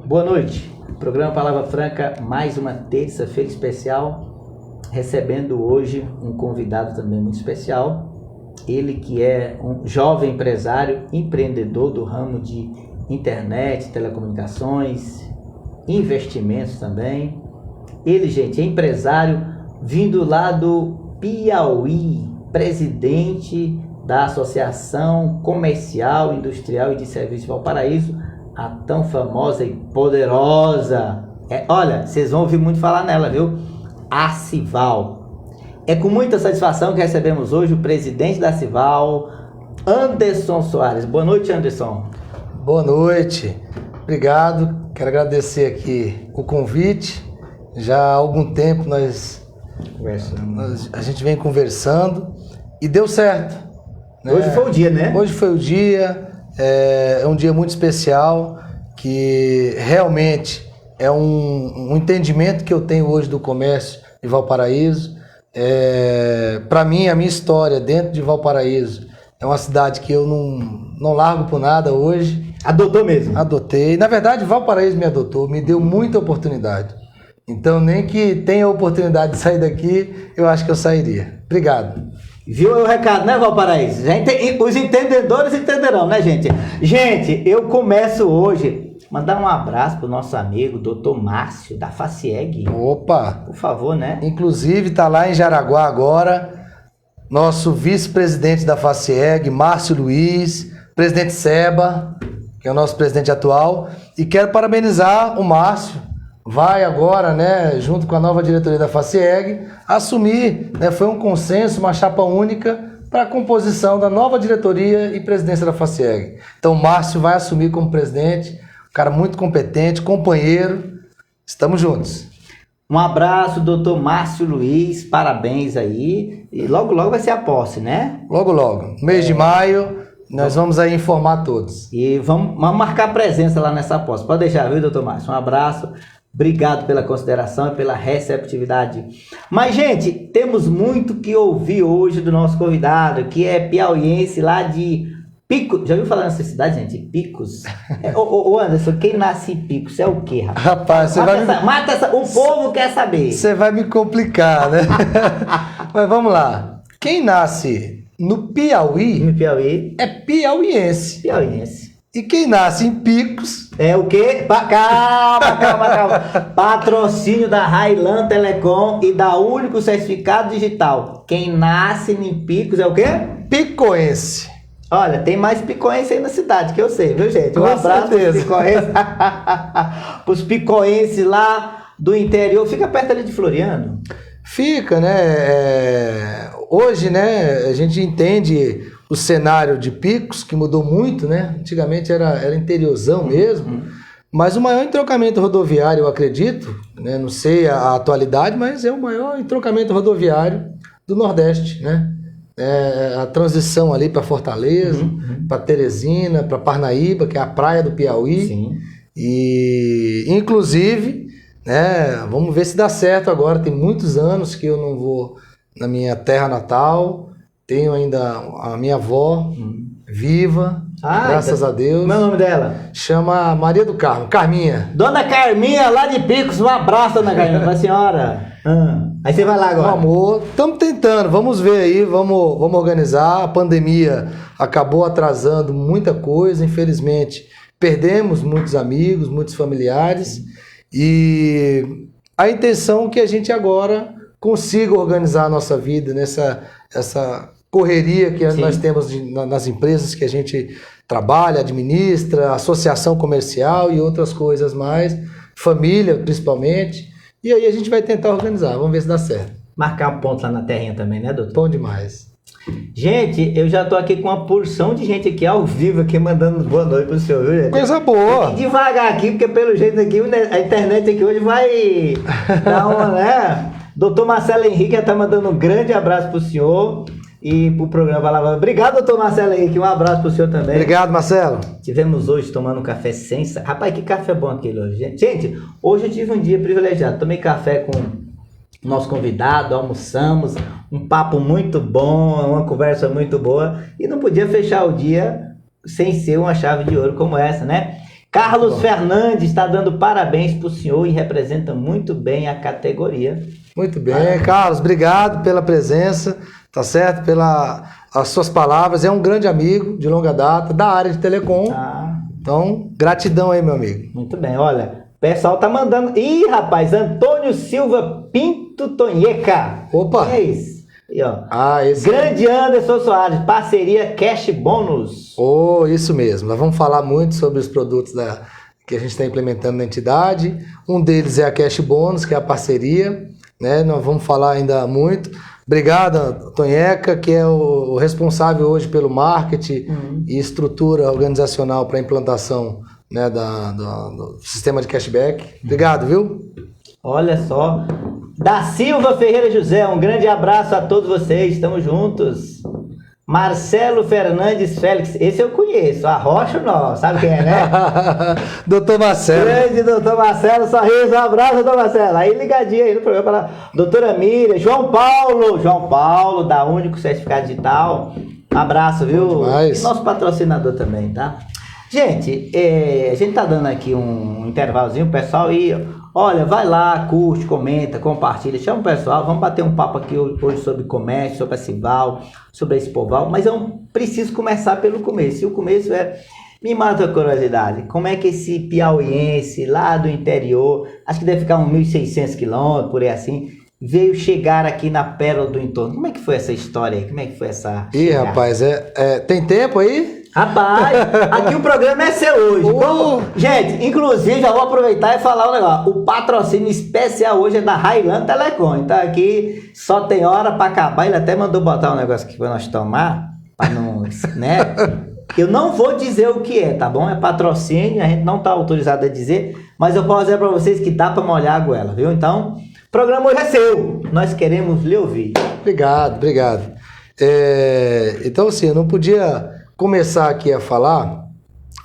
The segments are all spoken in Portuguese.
Boa noite. Programa Palavra Franca, mais uma terça-feira especial, recebendo hoje um convidado também muito especial. Ele que é um jovem empresário, empreendedor do ramo de internet, telecomunicações, investimentos também. Ele, gente, é empresário vindo lá do Piauí, presidente da Associação Comercial, Industrial e de Serviços de Valparaíso, a tão famosa e poderosa, olha, vocês vão ouvir muito falar nela, viu? A Cival. É com muita satisfação que recebemos hoje o presidente da Cival, Anderson Soares. Boa noite, Anderson. Boa noite, obrigado. Quero agradecer aqui o convite. Já há algum tempo a gente vem conversando e deu certo, né? Hoje foi o dia, né? Hoje foi o dia. É um dia muito especial, que realmente é um entendimento que eu tenho hoje do comércio de Valparaíso. Para mim, a minha história dentro de Valparaíso é uma cidade que eu não largo por nada hoje. Adotou mesmo? Adotei. Na verdade, Valparaíso me adotou, me deu muita oportunidade. Então, nem que tenha a oportunidade de sair daqui, eu acho que eu sairia. Obrigado. Viu o recado, né, Valparaíso? Os entendedores entenderão, né, gente? Gente, eu começo hoje mandar um abraço pro nosso amigo, Dr. Márcio, da Facieg. Opa! Por favor, né? Inclusive, tá lá em Jaraguá agora, nosso vice-presidente da Facieg, Márcio Luiz, presidente Seba, que é o nosso presidente atual, e quero parabenizar o Márcio. Vai agora, né, junto com a nova diretoria da Facieg, assumir, né, foi um consenso, uma chapa única para a composição da nova diretoria e presidência da Facieg. Então o Márcio vai assumir como presidente, um cara muito competente, companheiro, estamos juntos. Um abraço, doutor Márcio Luiz, parabéns aí, e logo logo vai ser a posse, né? Logo logo, mês de maio, nós vamos aí informar todos. E vamos marcar presença lá nessa posse, pode deixar, viu, doutor Márcio? Um abraço. Obrigado pela consideração e pela receptividade. Mas, gente, temos muito que ouvir hoje do nosso convidado, que é piauiense lá de Picos. Já ouviu falar nessa cidade, gente? Picos? Ô Anderson, quem nasce em Picos é o quê, rapaz? Rapaz, você o povo quer saber. Você vai me complicar, né? Mas vamos lá. Quem nasce no Piauí é piauiense. Piauiense. E quem nasce em Picos... É o quê? Calma. Patrocínio da Highland Telecom e da Único Certificado Digital. Quem nasce em Picos é o quê? Picoense. Olha, tem mais picoense aí na cidade, que eu sei, viu, gente? Um Com abraço certeza. Pros picoenses lá do interior. Fica perto ali de Floriano. Fica, né? Hoje, né, a gente entende o cenário de Picos, que mudou muito, né? Antigamente era interiorzão mesmo, mas o maior entrocamento rodoviário, eu acredito, né? Não sei a atualidade, mas é o maior entrocamento rodoviário do Nordeste, né? A transição ali para Fortaleza, para Teresina, para Parnaíba, que é a praia do Piauí. Sim. E, inclusive, né, vamos ver se dá certo agora. Tem muitos anos que eu não vou na minha terra natal. Tenho ainda a minha avó viva, graças a Deus. Como é o nome dela? Chama Maria do Carmo, Carminha. Dona Carminha, lá de Picos. Um abraço, dona Carminha. Pra senhora. Aí você vai lá agora. Com amor. Estamos tentando, vamos ver aí, vamos organizar. A pandemia acabou atrasando muita coisa, infelizmente. Perdemos muitos amigos, muitos familiares. E a intenção é que a gente agora consiga organizar a nossa vida nessa correria que nós temos nas empresas que a gente trabalha, administra, associação comercial e outras coisas mais, família principalmente, e aí a gente vai tentar organizar, vamos ver se dá certo. Marcar um ponto lá na terrinha também, né, doutor? Bom demais. Gente, eu já tô aqui com uma porção de gente aqui ao vivo, aqui mandando boa noite pro senhor, viu, gente? Coisa boa! Devagar aqui, porque pelo jeito aqui, a internet aqui hoje vai dar uma, né? Doutor Marcelo Henrique já tá mandando um grande abraço pro senhor. E pro programa Palavra. Obrigado, doutor Marcelo Henrique. Um abraço pro senhor também. Obrigado, Marcelo. Tivemos hoje tomando um café Rapaz, que café bom aquele hoje, gente. Gente, hoje eu tive um dia privilegiado. Tomei café com o nosso convidado, almoçamos, um papo muito bom, uma conversa muito boa. E não podia fechar o dia sem ser uma chave de ouro como essa, né? Carlos Fernandes está dando parabéns para o senhor e representa muito bem a categoria. Muito bem, Carlos, obrigado pela presença, tá certo? As suas palavras. É um grande amigo de longa data da área de telecom. Então, gratidão aí, meu amigo. Muito bem, olha, o pessoal tá mandando. Ih, rapaz, Antônio Silva Pinto Tonheca. Opa! Que é isso? E, ó, esse Grande Anderson Soares, parceria Cash Bônus. Isso mesmo. Nós vamos falar muito sobre os produtos que a gente está implementando na entidade. Um deles é a Cash Bônus, que é a parceria, né? Nós vamos falar ainda muito. Obrigado, Tonheca, que é o responsável hoje pelo marketing e estrutura organizacional para a implantação, né, do sistema de cashback. Obrigado, viu? Olha só. Da Silva Ferreira José, um grande abraço a todos vocês, estamos juntos. Marcelo Fernandes Félix, esse eu conheço, arrocha não, sabe quem é, né? Doutor Marcelo. Grande doutor Marcelo, sorriso, um abraço, doutor Marcelo. Aí ligadinho aí no programa para doutora Miriam, João Paulo, da Único Certificado Digital. Um abraço, viu? E nosso patrocinador também, tá? Gente, a gente tá dando aqui um intervalozinho, pessoal, e olha, vai lá, curte, comenta, compartilha, chama o pessoal, vamos bater um papo aqui hoje sobre comércio, sobre a Cival, sobre a Expoval, mas eu preciso começar pelo começo, e o começo me mata a curiosidade, como é que esse piauiense lá do interior, acho que deve ficar uns 1.600 quilômetros, por aí assim, veio chegar aqui na Pérola do Entorno. Como é que foi essa história aí? Como é que foi essa... rapaz, tem tempo aí? Rapaz, aqui o programa é seu hoje. Bom, gente, inclusive, já vou aproveitar e falar um negócio. O patrocínio especial hoje é da Highland Telecom. Então aqui só tem hora para acabar. Ele até mandou botar um negócio aqui para nós tomar, para não, né? Eu não vou dizer o que é, tá bom? É patrocínio, a gente não tá autorizado a dizer, mas eu posso dizer para vocês que dá para molhar a goela, viu? Então, o programa hoje é seu. Nós queremos lhe ouvir. Obrigado. Então, assim, eu não podia começar aqui a falar,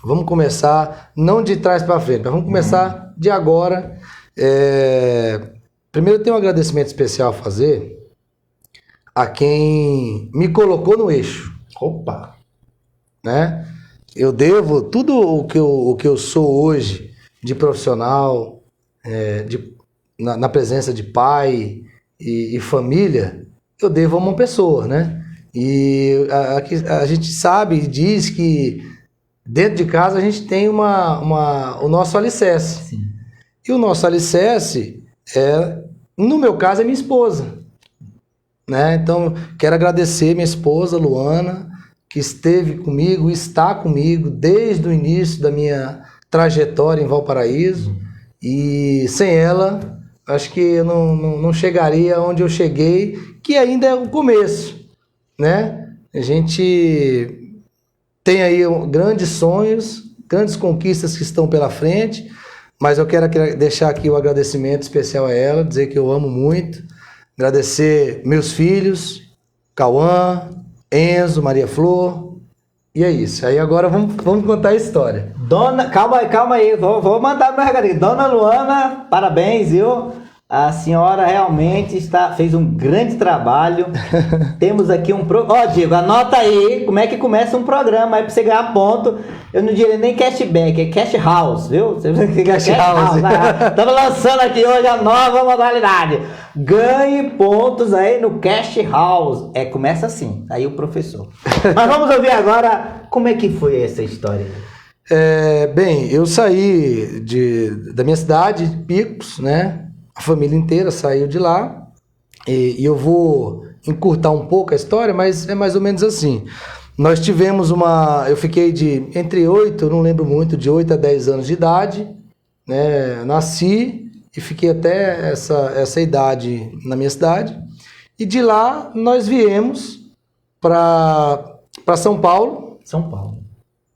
vamos começar não de trás para frente, mas vamos começar de agora. Primeiro eu tenho um agradecimento especial a fazer a quem me colocou no eixo. Opa! Né? Eu devo tudo o que eu sou hoje de profissional, na presença de pai e família, eu devo a uma pessoa, né? E a gente sabe e diz que dentro de casa a gente tem o nosso alicerce. Sim. E o nosso alicerce, no meu caso, é minha esposa. Né? Então, quero agradecer minha esposa, Luana, que esteve comigo, está comigo desde o início da minha trajetória em Valparaíso. E sem ela, acho que eu não chegaria onde eu cheguei, que ainda é o começo. Né? A gente tem aí grandes sonhos, grandes conquistas que estão pela frente, mas eu quero deixar aqui o agradecimento especial a ela, dizer que eu amo muito, agradecer meus filhos, Cauã, Enzo, Maria Flor, e é isso. Aí agora vamos contar a história. Calma aí, vou mandar meu recadinho. Dona Luana, parabéns, viu? A senhora realmente fez um grande trabalho. Temos aqui Diego, anota aí como é que começa um programa aí pra você ganhar ponto. Eu não diria nem cashback, é cash house, viu? Cash house. Estamos lançando aqui hoje a nova modalidade. Ganhe pontos aí no cash house. Começa assim, aí o professor. Mas vamos ouvir agora como é que foi essa história. Bem, eu saí da minha cidade, Picos, né? A família inteira saiu de lá e eu vou encurtar um pouco a história, mas é mais ou menos assim. Nós tivemos eu fiquei entre 8, eu não lembro muito, de 8 a 10 anos de idade, né? Nasci e fiquei até essa idade na minha cidade. E de lá nós viemos para São Paulo. São Paulo.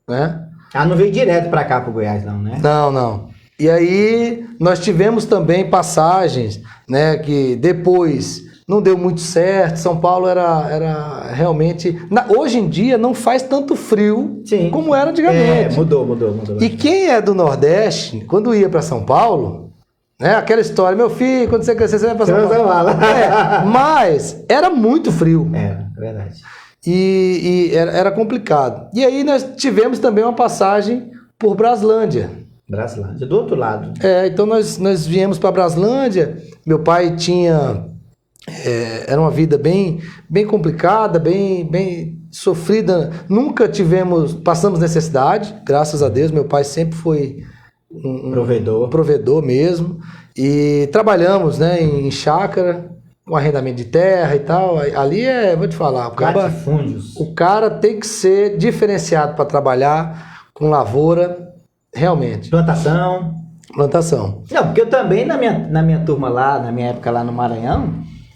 Né? Não veio direto para cá, para o Goiás, não, né? Não. E aí nós tivemos também passagens, né, que depois não deu muito certo. São Paulo era realmente... Hoje em dia não faz tanto frio. Sim. Como era antigamente. Mudou. E quem é do Nordeste, quando ia para São Paulo, né, aquela história, meu filho, quando você crescer, você vai para São Paulo. Mas era muito frio. É verdade. E era complicado. E aí nós tivemos também uma passagem por Braslândia. Braslândia, do outro lado. Então nós viemos para Braslândia. Meu pai tinha... era uma vida bem complicada, bem sofrida. Nunca passamos necessidade, graças a Deus. Meu pai sempre foi um provedor mesmo. E trabalhamos, né, em chácara, com arrendamento de terra e tal. Ali vou te falar, o cara tem que ser diferenciado para trabalhar com lavoura, realmente. Plantação. Não, porque eu também, na minha turma lá, na minha época lá no Maranhão,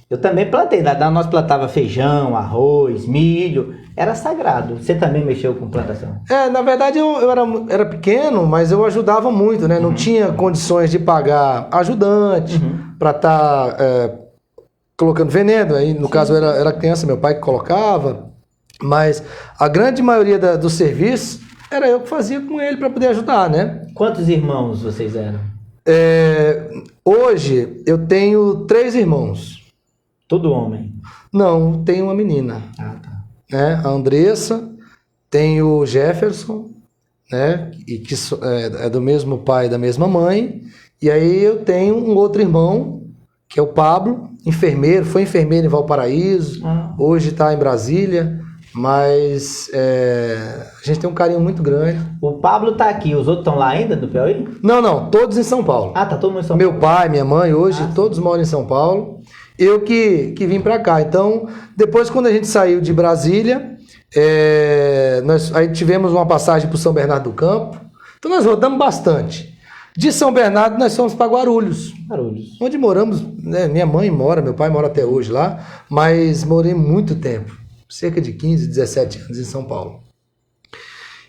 eu também plantei. Nós plantava feijão, arroz, milho. Era sagrado. Você também mexeu com plantação? Na verdade eu era pequeno, mas eu ajudava muito, né? Não tinha condições de pagar ajudante para estar colocando veneno. Aí, no caso, eu era criança, meu pai que colocava. Mas a grande maioria do serviço era eu que fazia com ele para poder ajudar, né? Quantos irmãos vocês eram? Hoje eu tenho 3 irmãos. Todo homem? Não, tenho uma menina. Ah, tá. A Andressa, tem o Jefferson, né, e que é do mesmo pai e da mesma mãe, e aí eu tenho um outro irmão, que é o Pablo, enfermeiro, foi enfermeiro em Valparaíso, hoje está em Brasília, mas a gente tem um carinho muito grande. O Pablo está aqui, os outros estão lá ainda, no Piauí? Não, todos em São Paulo. Ah, tá todo mundo em São Paulo. Meu pai, minha mãe, hoje todos moram em São Paulo. Eu que vim para cá. Então, depois quando a gente saiu de Brasília, nós aí tivemos uma passagem para São Bernardo do Campo. Então nós rodamos bastante. De São Bernardo nós fomos para Guarulhos. Onde moramos, né? Minha mãe mora, meu pai mora até hoje lá, mas morei muito tempo, cerca de 15, 17 anos em São Paulo.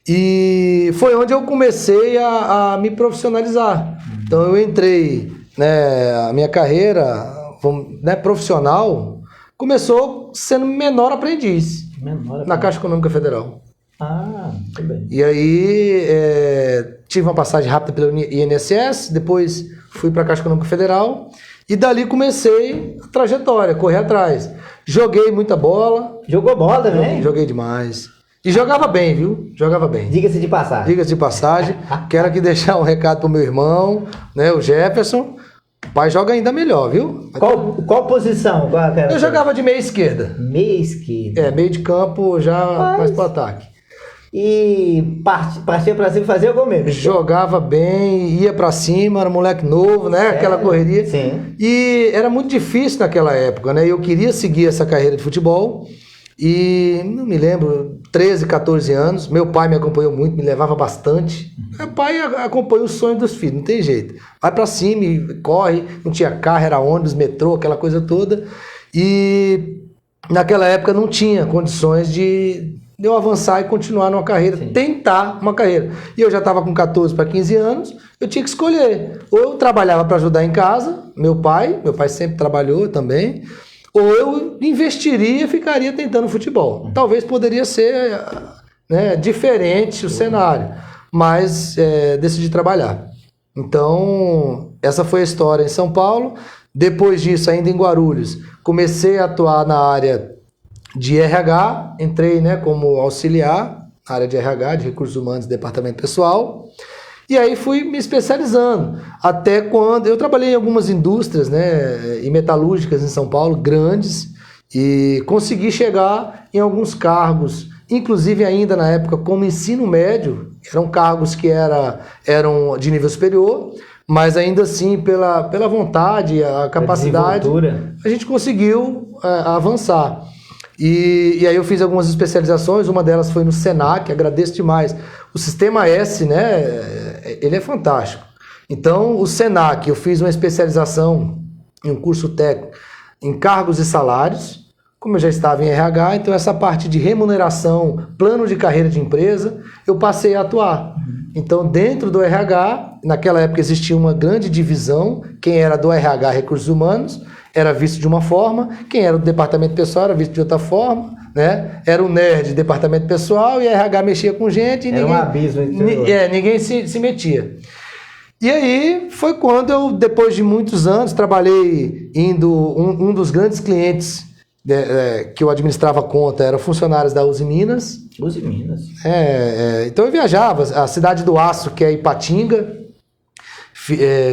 E foi onde eu comecei a me profissionalizar. Então eu entrei, né, a minha carreira... né, profissional, começou sendo menor aprendiz na Caixa Econômica Federal. Muito bem. E aí tive uma passagem rápida pelo INSS, depois fui para a Caixa Econômica Federal e dali comecei a trajetória, correr atrás. Joguei muita bola. Jogou bola também? Joguei demais. E jogava bem, viu? Jogava bem. Diga-se de passagem. Quero aqui deixar um recado pro meu irmão, né, o Jefferson. O pai joga ainda melhor, viu? Qual posição? Eu jogava de meia esquerda. Meia esquerda? Meio de campo já mais pro ataque. E partia pra cima e fazia gol mesmo? Jogava bem, ia pra cima, era moleque novo, né? Aquela correria. Sim. E era muito difícil naquela época, né? Eu queria seguir essa carreira de futebol. E não me lembro, 13, 14 anos, meu pai me acompanhou muito, me levava bastante. Meu pai acompanha o sonho dos filhos, não tem jeito. Vai pra cima e corre, não tinha carro, era ônibus, metrô, aquela coisa toda. E naquela época não tinha condições de eu avançar e continuar numa carreira, tentar uma carreira. E eu já estava com 14 para 15 anos, eu tinha que escolher. Ou eu trabalhava para ajudar em casa, meu pai sempre trabalhou também, ou eu investiria e ficaria tentando futebol. Talvez poderia ser, né, diferente o cenário, mas decidi trabalhar. Então, essa foi a história em São Paulo. Depois disso, ainda em Guarulhos, comecei a atuar na área de RH, entrei, né, como auxiliar na área de RH, de Recursos Humanos e Departamento Pessoal. E aí fui me especializando, até quando eu trabalhei em algumas indústrias, né, e metalúrgicas em São Paulo, grandes, e consegui chegar em alguns cargos, inclusive ainda na época como ensino médio, eram cargos que eram de nível superior, mas ainda assim pela vontade, a capacidade, a gente conseguiu avançar. E aí eu fiz algumas especializações, uma delas foi no Senac, agradeço demais. O Sistema S, né, ele é fantástico. Então, o Senac, eu fiz uma especialização em um curso técnico em cargos e salários, como eu já estava em RH, então essa parte de remuneração, plano de carreira de empresa, eu passei a atuar. Então, dentro do RH, naquela época existia uma grande divisão, quem era do RH, Recursos Humanos, era visto de uma forma, quem era do departamento pessoal era visto de outra forma, né? Era o nerd, departamento pessoal, e a RH mexia com gente. E era um abismo. Ninguém se metia. E aí foi quando eu, depois de muitos anos, trabalhei indo, um dos grandes clientes que eu administrava conta, eram funcionários da Uzi Minas, Uzi Minas. Então eu viajava, a cidade do aço, que é Ipatinga,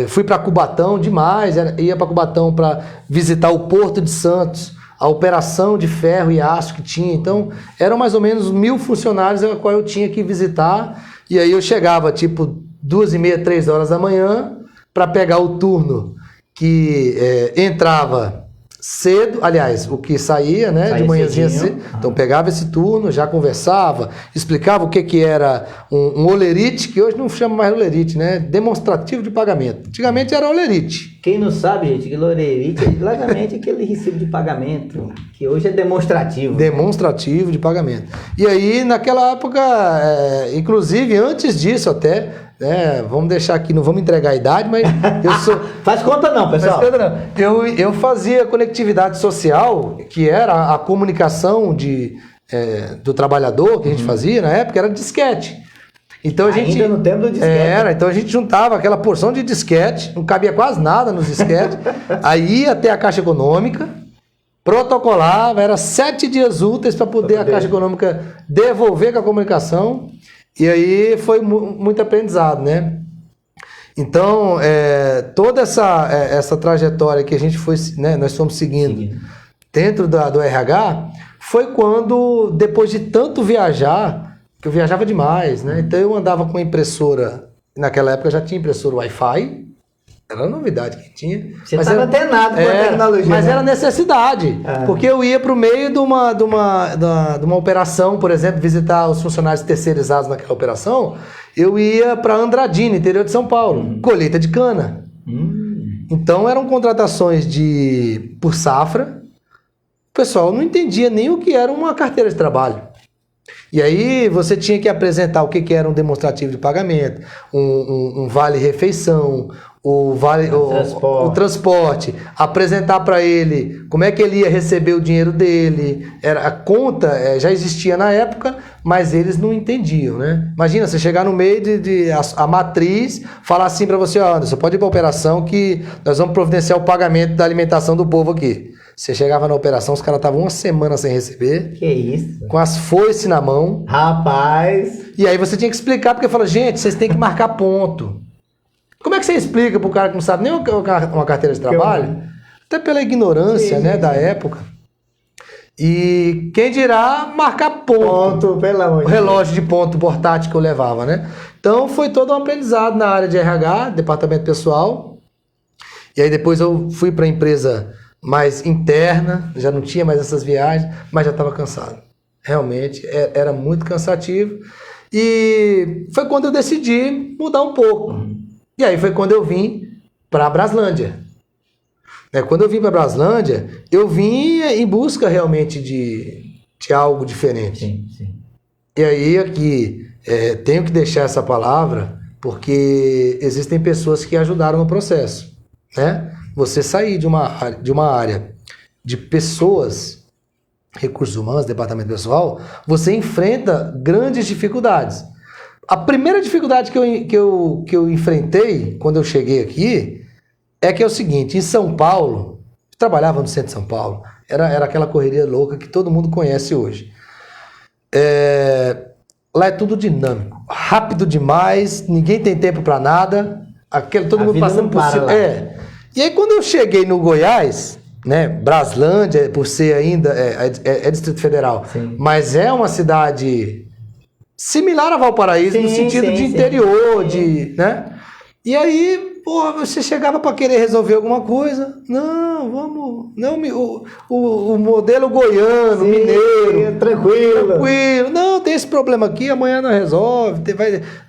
fui para Cubatão demais, ia para Cubatão para visitar o Porto de Santos, a operação de ferro e aço que tinha. Então eram mais ou menos 1.000 funcionários a qual eu tinha que visitar, e aí eu chegava tipo 2h30, 3 horas da manhã para pegar o turno que entrava cedo, aliás, o que saía, né, de manhãzinha cedo. Então pegava esse turno, já conversava, explicava o que era um olerite, que hoje não chama mais olerite, né, demonstrativo de pagamento. Antigamente era olerite. Quem não sabe, gente, que olerite é largamente aquele recibo de pagamento, que hoje é demonstrativo. Demonstrativo de pagamento. E aí, naquela época, inclusive antes disso até, vamos deixar aqui, não vamos entregar a idade, mas eu sou... Faz conta não, pessoal. Faz conta não. Eu fazia conectividade social, que era a comunicação do trabalhador que a gente fazia na época, era disquete. Então a gente, ainda no tempo do disquete. Então a gente juntava aquela porção de disquete, não cabia quase nada nos disquetes, aí ia até a Caixa Econômica, protocolava, era 7 dias úteis para poder a Caixa Econômica devolver com a comunicação. E aí foi muito aprendizado, né? Então, toda essa trajetória que a gente foi, né, nós fomos seguindo dentro do RH, foi quando, depois de tanto viajar, que eu viajava demais, né? Então eu andava com uma impressora, naquela época já tinha impressora Wi-Fi, era uma novidade que tinha. Você estava antenado com a tecnologia. Mas né? era necessidade, porque eu ia para o meio de uma operação, por exemplo, visitar os funcionários terceirizados naquela operação, eu ia para Andradina, interior de São Paulo, colheita de cana. Então eram contratações por safra, o pessoal não entendia nem o que era uma carteira de trabalho. E aí você tinha que apresentar o que era um demonstrativo de pagamento, um vale-refeição, o transporte, apresentar para ele como é que ele ia receber o dinheiro dele. A conta já existia na época, mas eles não entendiam, né? Imagina, você chegar no meio a matriz, falar assim para você, Anderson, pode ir para a operação que nós vamos providenciar o pagamento da alimentação do povo aqui. Você chegava na operação, os caras estavam 1 semana sem receber. Que isso? Com as foices na mão. Rapaz! E aí você tinha que explicar, porque fala, gente, vocês têm que marcar ponto. Como é que você explica pro cara que não sabe nem uma carteira de trabalho? Até pela ignorância, né, da época. E quem dirá marcar ponto. Pelo amor de Deus. O relógio de ponto portátil que eu levava, né? Então foi todo um aprendizado na área de RH, departamento pessoal. E aí depois eu fui para a empresa mais interna, já não tinha mais essas viagens, mas já estava cansado. Realmente, era muito cansativo. E foi quando eu decidi mudar um pouco. E aí foi quando eu vim para a Braslândia. Quando eu vim para a Braslândia, eu vim em busca realmente de algo diferente. Sim. E aí aqui, tenho que deixar essa palavra, porque existem pessoas que ajudaram no processo, né? Você sair de uma área de pessoas, recursos humanos, departamento pessoal, você enfrenta grandes dificuldades. A primeira dificuldade que eu enfrentei quando eu cheguei aqui é que é o seguinte: em São Paulo, eu trabalhava no centro de São Paulo, era aquela correria louca que todo mundo conhece hoje. Lá é tudo dinâmico, rápido demais, ninguém tem tempo para nada, todo mundo passando por cima. E aí quando eu cheguei no Goiás, né, Braslândia, por ser ainda, é Distrito Federal, sim, mas é uma cidade similar a Valparaíso, sim, no sentido de interior, né? E aí, você chegava para querer resolver alguma coisa, o modelo goiano, sim, mineiro, tranquilo, não, tem esse problema aqui, amanhã não resolve,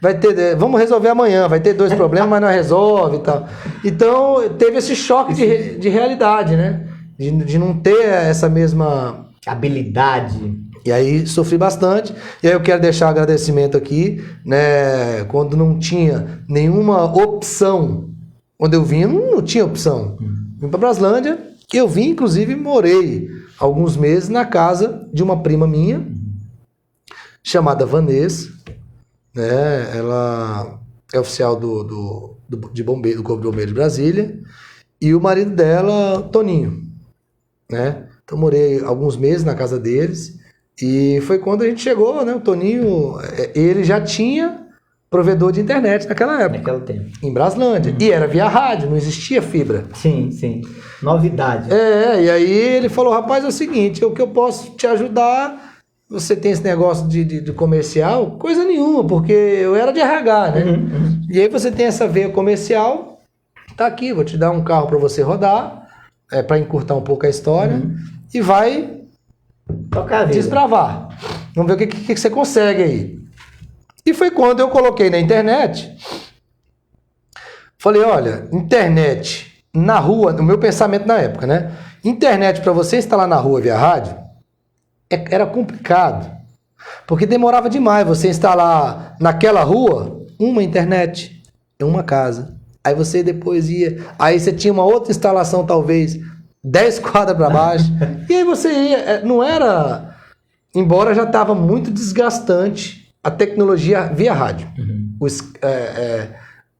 vai ter, vamos resolver amanhã, vai ter 2 problemas, mas não resolve e tal. Então, teve esse choque de realidade, né? De não ter essa mesma habilidade. E aí sofri bastante, e aí eu quero deixar um agradecimento aqui, né, quando não tinha nenhuma opção, quando eu vim não tinha opção, vim para Braslândia, eu vim, inclusive morei alguns meses na casa de uma prima minha, chamada Vanessa, né, ela é oficial do Corpo de Bombeiro de Brasília, e o marido dela, Toninho, né, então morei alguns meses na casa deles. E foi quando a gente chegou, né? O Toninho, ele já tinha provedor de internet naquela época. Naquele tempo. Em Braslândia. E era via rádio, não existia fibra. Sim, sim. Novidade. E aí ele falou, rapaz, é o seguinte, o que eu posso te ajudar, você tem esse negócio de comercial? Coisa nenhuma, porque eu era de RH, né? E aí você tem essa veia comercial, tá aqui, vou te dar um carro para você rodar, para encurtar um pouco a história, e vai tocar a vida. Desbravar. Vamos ver o que você consegue aí. E foi quando eu coloquei na internet, falei, olha, internet na rua, o meu pensamento na época, né? Internet para você instalar na rua via rádio, era complicado. Porque demorava demais você instalar naquela rua uma internet em uma casa. Aí você depois ia, aí você tinha uma outra instalação talvez 10 quadras para baixo. E aí você ia, não era, embora já estava muito desgastante a tecnologia via rádio.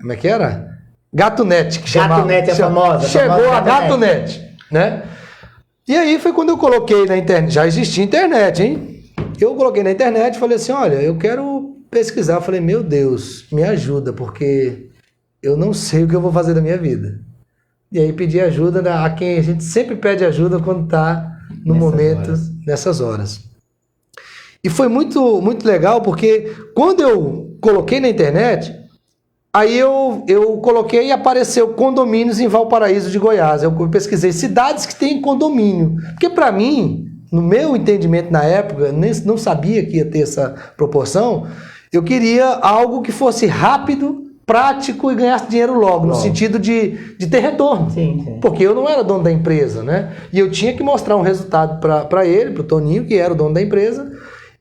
Como é que era? GatoNet, que chamava. GatoNet é famosa. Chegou a GatoNet, né? E aí foi quando eu coloquei na internet, já existia internet, hein? Eu coloquei na internet e falei assim, olha, eu quero pesquisar. Eu falei, meu Deus, me ajuda, porque eu não sei o que eu vou fazer da minha vida. E aí pedi ajuda a quem a gente sempre pede ajuda quando está no momento, nessas horas. E foi muito, muito legal, porque quando eu coloquei na internet, aí eu coloquei e apareceu condomínios em Valparaíso de Goiás. Eu pesquisei cidades que têm condomínio. Porque para mim, no meu entendimento na época, eu não sabia que ia ter essa proporção, eu queria algo que fosse rápido, prático e ganhasse dinheiro logo, no sentido de ter retorno. Sim. Porque eu não era dono da empresa, né? E eu tinha que mostrar um resultado para ele, para o Toninho, que era o dono da empresa,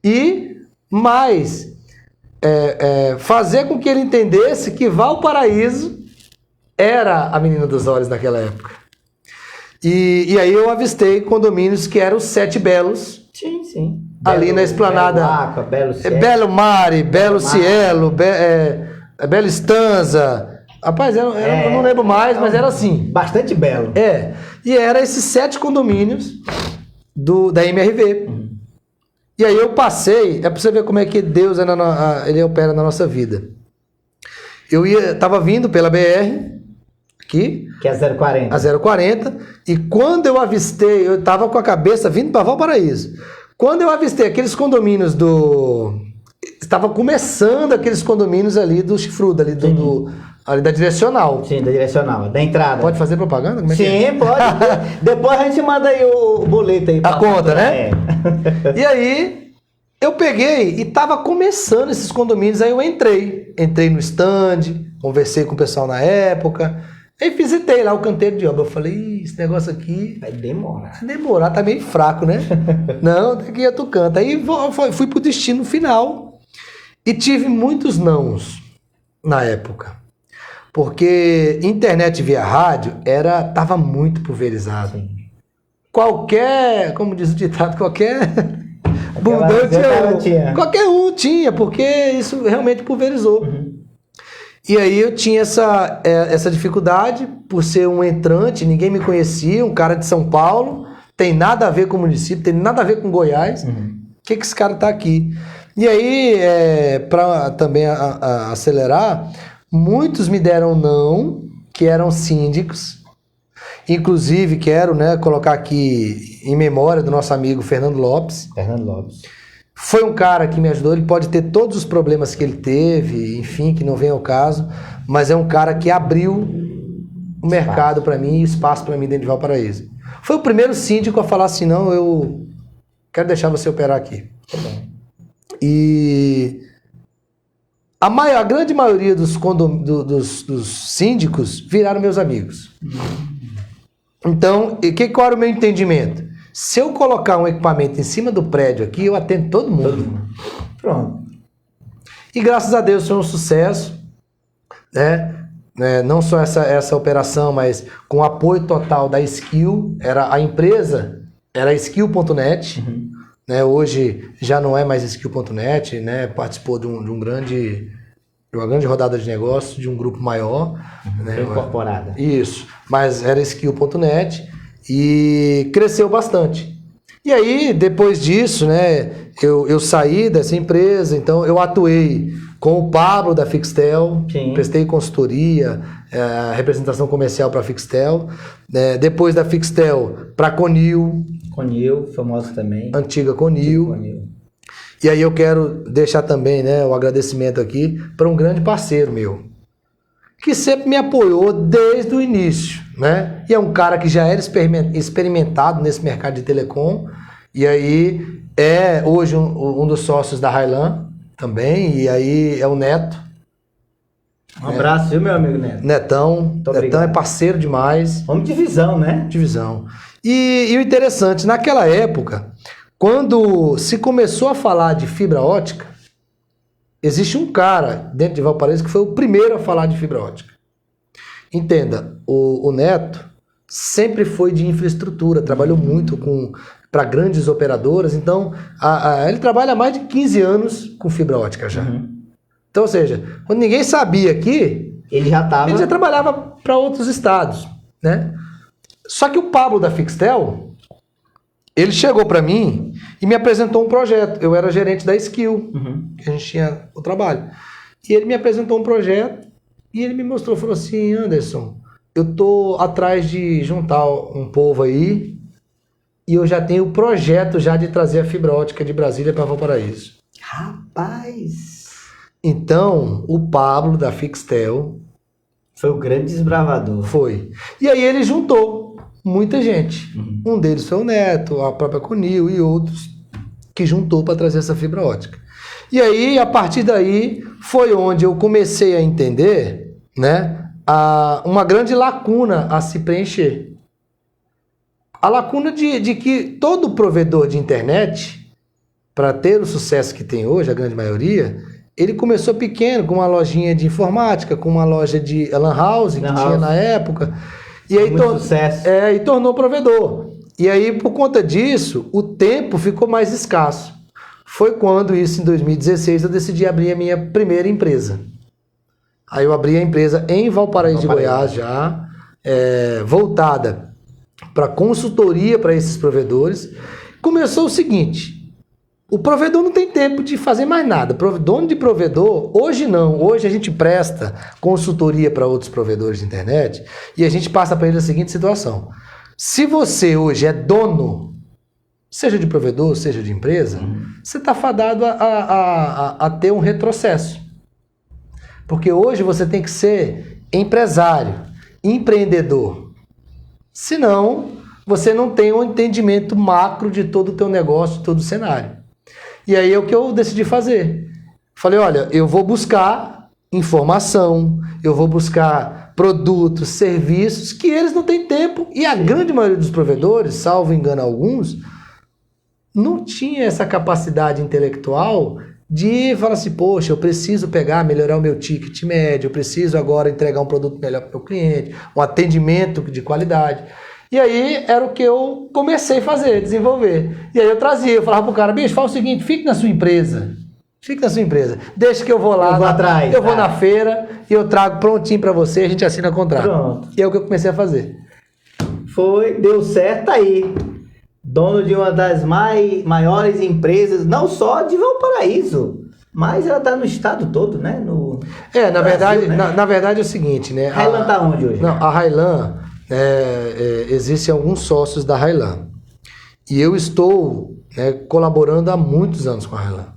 e mais fazer com que ele entendesse que Valparaíso era a menina dos olhos naquela época. E aí eu avistei condomínios que eram os Sete Belos. Sim. Ali na esplanada. Belo Aqua, Belo Mare, Belo Cielo, Bela Estanza. Rapaz, eu não lembro mais, mas era assim. Bastante belo. E era esses 7 condomínios da MRV. E aí eu passei, pra você ver como é que Deus ele opera na nossa vida. Tava vindo pela BR, aqui. Que é a 040. A 040. E quando eu avistei, eu tava com a cabeça vindo para Valparaíso. Quando eu avistei aqueles condomínios estava começando aqueles condomínios ali do Chifrudo, ali ali da Direcional. Sim, da Direcional, da entrada. Pode fazer propaganda? Como é Sim, que é? pode. Depois a gente manda aí o boleto aí. A conta, né? E aí, eu peguei e tava começando esses condomínios, aí eu entrei no stand, conversei com o pessoal na época, aí visitei lá o canteiro de obra. Eu falei, esse negócio aqui vai demorar. Vai demorar, tá meio fraco, né? Não, tem que ir a tu canta. Aí fui pro destino final e tive muitos nãos na época. Porque internet via rádio tava muito pulverizado. Sim. Como diz o ditado, qualquer bundão tinha. Qualquer um tinha, porque isso realmente pulverizou. E aí eu tinha essa dificuldade, por ser um entrante, ninguém me conhecia, um cara de São Paulo, tem nada a ver com o município, tem nada a ver com Goiás. Que esse cara tá aqui? E aí, para também acelerar, muitos me deram não, que eram síndicos. Inclusive, quero colocar aqui em memória do nosso amigo Fernando Lopes. Foi um cara que me ajudou, ele pode ter todos os problemas que ele teve, enfim, que não vem ao caso, mas é um cara que abriu o mercado para mim e espaço para mim dentro de Valparaíso. Foi o primeiro síndico a falar assim, não, eu quero deixar você operar aqui. E a grande maioria dos síndicos viraram meus amigos. Então, qual era o meu entendimento? Se eu colocar um equipamento em cima do prédio aqui, eu atendo todo mundo. Pronto. E graças a Deus foi um sucesso, né? Não só essa operação, mas com o apoio total da Skill. A empresa era Skill.net, né? Hoje já não é mais Skill.net, né? Participou de uma grande rodada de negócios, de um grupo maior. Né? Incorporada. Isso, mas era Skill.net. E cresceu bastante. E aí, depois disso, né, eu saí dessa empresa, então eu atuei com o Pablo da Fixtel, Sim. prestei consultoria, representação comercial para a Fixtel. Depois da Fixtel, para a Conil. Conil, famosa também. Antiga Conil. Conil. E aí eu quero deixar também, né, o agradecimento aqui para um grande parceiro meu, que sempre me apoiou desde o início, né? E é um cara que já era experimentado nesse mercado de telecom, e aí é hoje um dos sócios da Highland também, e aí é o Neto. Um abraço, viu, meu amigo Neto? Netão é parceiro demais. Vamos de visão, né? Divisão. E o interessante, naquela época, quando se começou a falar de fibra ótica, existe um cara dentro de Valparaíso que foi o primeiro a falar de fibra ótica. Entenda, o Neto sempre foi de infraestrutura, trabalhou muito para grandes operadoras, então ele trabalha há mais de 15 anos com fibra ótica já. Então, ou seja, quando ninguém sabia aqui, ele já trabalhava para outros estados, né? Só que o Pablo da Fixtel, ele chegou para mim e me apresentou um projeto. Eu era gerente da Skill, que a gente tinha o trabalho. E ele me apresentou um projeto e ele me mostrou, falou assim, Anderson, eu tô atrás de juntar um povo aí e eu já tenho o projeto já de trazer a fibra ótica de Brasília para Valparaíso. Rapaz! Então, o Pablo da Fixtel foi o grande desbravador. Foi. E aí ele juntou muita gente. Um deles foi o Neto, a própria Conil e outros que juntou para trazer essa fibra ótica. E aí, a partir daí, foi onde eu comecei a entender, né, uma grande lacuna a se preencher. A lacuna de que todo provedor de internet, para ter o sucesso que tem hoje, a grande maioria, ele começou pequeno, com uma lojinha de informática, com uma loja de lan house que tinha na época. E aí sucesso. E tornou provedor. E aí, por conta disso, o tempo ficou mais escasso. Foi quando, isso em 2016, eu decidi abrir a minha primeira empresa. Aí eu abri a empresa em Valparaíso de Goiás já, voltada para consultoria para esses provedores. Começou o seguinte, o provedor não tem tempo de fazer mais nada. Dono de provedor, hoje não. Hoje a gente presta consultoria para outros provedores de internet e a gente passa para eles a seguinte situação. Se você hoje é dono, seja de provedor, seja de empresa, você está fadado a ter um retrocesso. Porque hoje você tem que ser empresário, empreendedor. Senão, você não tem um entendimento macro de todo o teu negócio, de todo o cenário. E aí é o que eu decidi fazer. Falei, olha, eu vou buscar informação, eu vou buscar produtos, serviços que eles não têm tempo. E a grande maioria dos provedores, salvo engano alguns, não tinha essa capacidade intelectual de falar assim, poxa, eu preciso melhorar o meu ticket médio, eu preciso agora entregar um produto melhor para o meu cliente, um atendimento de qualidade. E aí era o que eu comecei a fazer, desenvolver. E aí eu trazia, eu falava pro cara, bicho, fala o seguinte, fique na sua empresa. Fique na sua empresa. Deixa que eu vou lá, eu vou na feira e eu trago prontinho para você, a gente assina contrato. Pronto. E é o que eu comecei a fazer. Deu certo aí. Dono de uma das maiores empresas, não só de Valparaíso, mas ela está no estado todo, né? Na verdade, né? Na verdade é o seguinte, né? A Highland está onde hoje? Não, a Highland, existem alguns sócios da Highland. E eu estou colaborando há muitos anos com a Highland.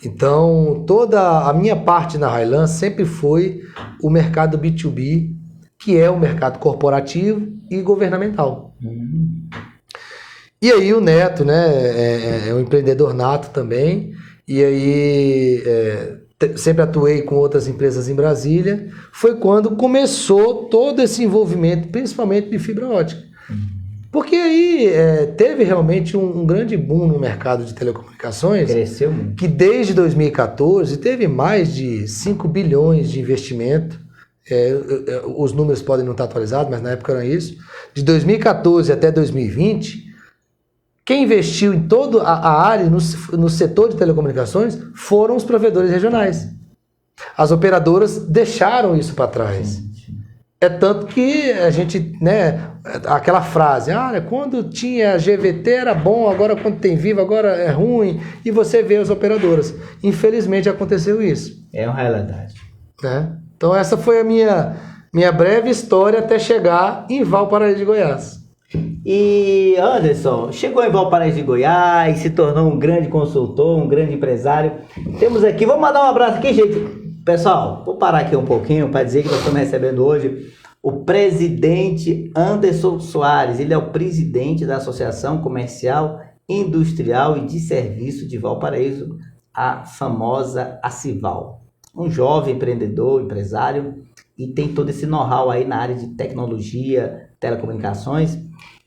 Então, toda a minha parte na Highland sempre foi o mercado B2B, que é o mercado corporativo e governamental. E aí o Neto, né, é um empreendedor nato também, e aí sempre atuei com outras empresas em Brasília, foi quando começou todo esse envolvimento, principalmente de fibra ótica. Porque aí teve realmente um grande boom no mercado de telecomunicações. Cresceu muito. Que desde 2014 teve mais de 5 bilhões de investimento. Os números podem não estar atualizados, mas na época era isso. De 2014 até 2020... Quem investiu em toda a área, no setor de telecomunicações, foram os provedores regionais. As operadoras deixaram isso para trás. É tanto que a gente, né, aquela frase, quando tinha GVT era bom, agora quando tem Vivo agora é ruim, e você vê as operadoras. Infelizmente aconteceu isso. É uma realidade. Né? Então essa foi a minha breve história até chegar em Valparaíso de Goiás. E Anderson, chegou em Valparaíso de Goiás, se tornou um grande consultor, um grande empresário. Temos aqui, vamos mandar um abraço aqui, gente. Pessoal, vou parar aqui um pouquinho para dizer que nós estamos recebendo hoje o presidente Anderson Soares. Ele é o presidente da Associação Comercial, Industrial e de Serviço de Valparaíso, a famosa Acival. Um jovem empreendedor, empresário, e tem todo esse know-how aí na área de tecnologia, telecomunicações.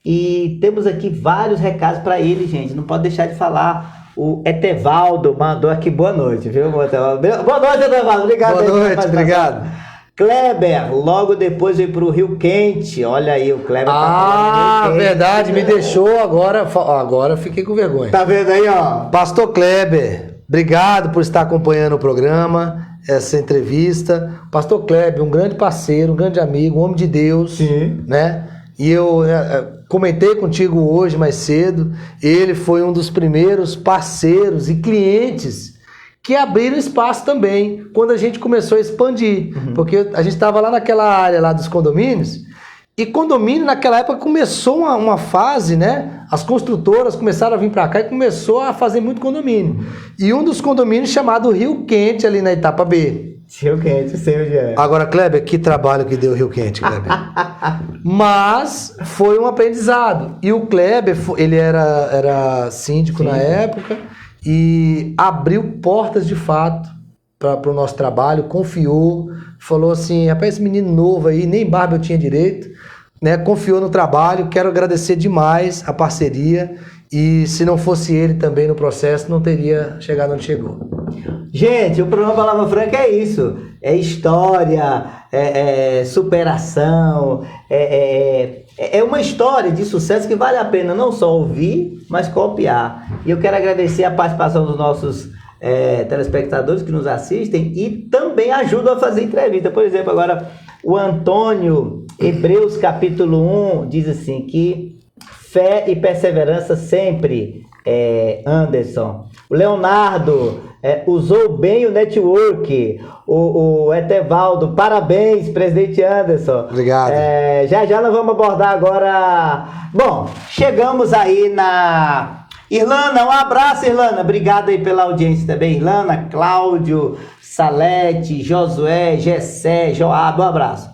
E temos aqui vários recados para ele, gente. Não pode deixar de falar. O Etevaldo mandou aqui boa noite, viu, Etevaldo? Boa noite, Etevaldo. Obrigado. Boa noite, obrigado. Kleber, logo depois veio pro Rio Quente. Olha aí, o Kleber tá falando verdade, me deixou agora. Agora fiquei com vergonha. Tá vendo aí, ó? Pastor Kleber, obrigado por estar acompanhando o programa, essa entrevista. Pastor Kleber, um grande parceiro, um grande amigo, um homem de Deus. Sim. Né? E eu comentei contigo hoje mais cedo, ele foi um dos primeiros parceiros e clientes que abriram espaço também, quando a gente começou a expandir. Porque a gente estava lá naquela área lá dos condomínios, e condomínio naquela época começou uma fase, né? As construtoras começaram a vir para cá e começou a fazer muito condomínio. E um dos condomínios chamado Rio Quente, ali na etapa B. Rio Quente, sei onde é. Agora, Kleber, que trabalho que deu o Rio Quente, Kleber. Mas foi um aprendizado. E o Kleber, ele era síndico na época e abriu portas de fato para o nosso trabalho, confiou, falou assim, rapaz, esse menino novo aí, nem barba eu tinha direito, né? Confiou no trabalho, quero agradecer demais a parceria e se não fosse ele também no processo, não teria chegado onde chegou. Gente, o programa Palavra Franca é isso, é história, é superação, é uma história de sucesso que vale a pena não só ouvir, mas copiar. E eu quero agradecer a participação dos nossos telespectadores que nos assistem e também ajudam a fazer entrevista. Por exemplo, agora o Antônio, Hebreus capítulo 1, diz assim que fé e perseverança sempre, Anderson. O Leonardo usou bem o network. O Etevaldo, parabéns, presidente Anderson. Obrigado. Já nós vamos abordar agora. Bom, chegamos aí na Irlana. Um abraço, Irlana. Obrigado aí pela audiência também, Irlana, Cláudio, Salete, Josué, Gessé, Joab. Um abraço.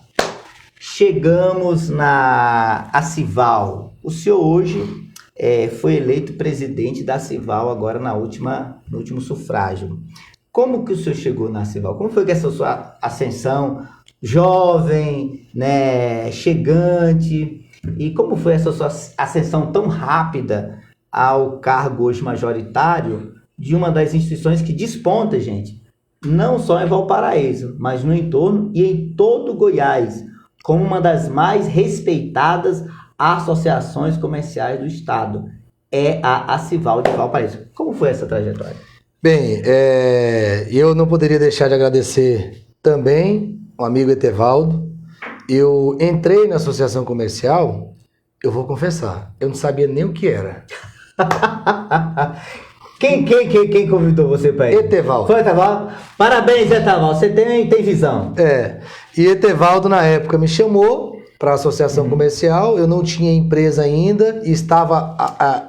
Chegamos na Acival. O senhor hoje foi eleito presidente da Acival agora no último sufrágio. Como que o senhor chegou na Acival? Como foi que essa sua ascensão, jovem, né, chegante, e como foi essa sua ascensão tão rápida ao cargo hoje majoritário de uma das instituições que desponta, gente, não só em Valparaíso, mas no entorno e em todo Goiás, como uma das mais respeitadas associações comerciais do estado, é a Acival de Valparaíso. Como foi essa trajetória? Bem, eu não poderia deixar de agradecer também o amigo Etevaldo. Eu entrei na associação comercial, eu vou confessar, eu não sabia nem o que era. Quem convidou você para ir? Etevaldo. Foi Etevaldo? Parabéns, Etevaldo, você tem visão. E Etevaldo na época me chamou para a associação comercial, eu não tinha empresa ainda e estava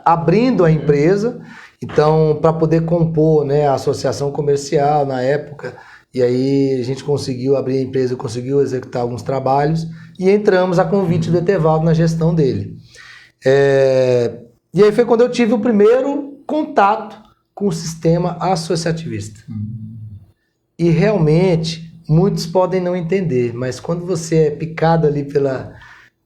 abrindo a empresa, então para poder compor, né, a associação comercial na época, e aí a gente conseguiu abrir a empresa, conseguiu executar alguns trabalhos e entramos a convite do Etevaldo na gestão dele. E aí foi quando eu tive o primeiro contato com o sistema associativista. E realmente muitos podem não entender, mas quando você é picado ali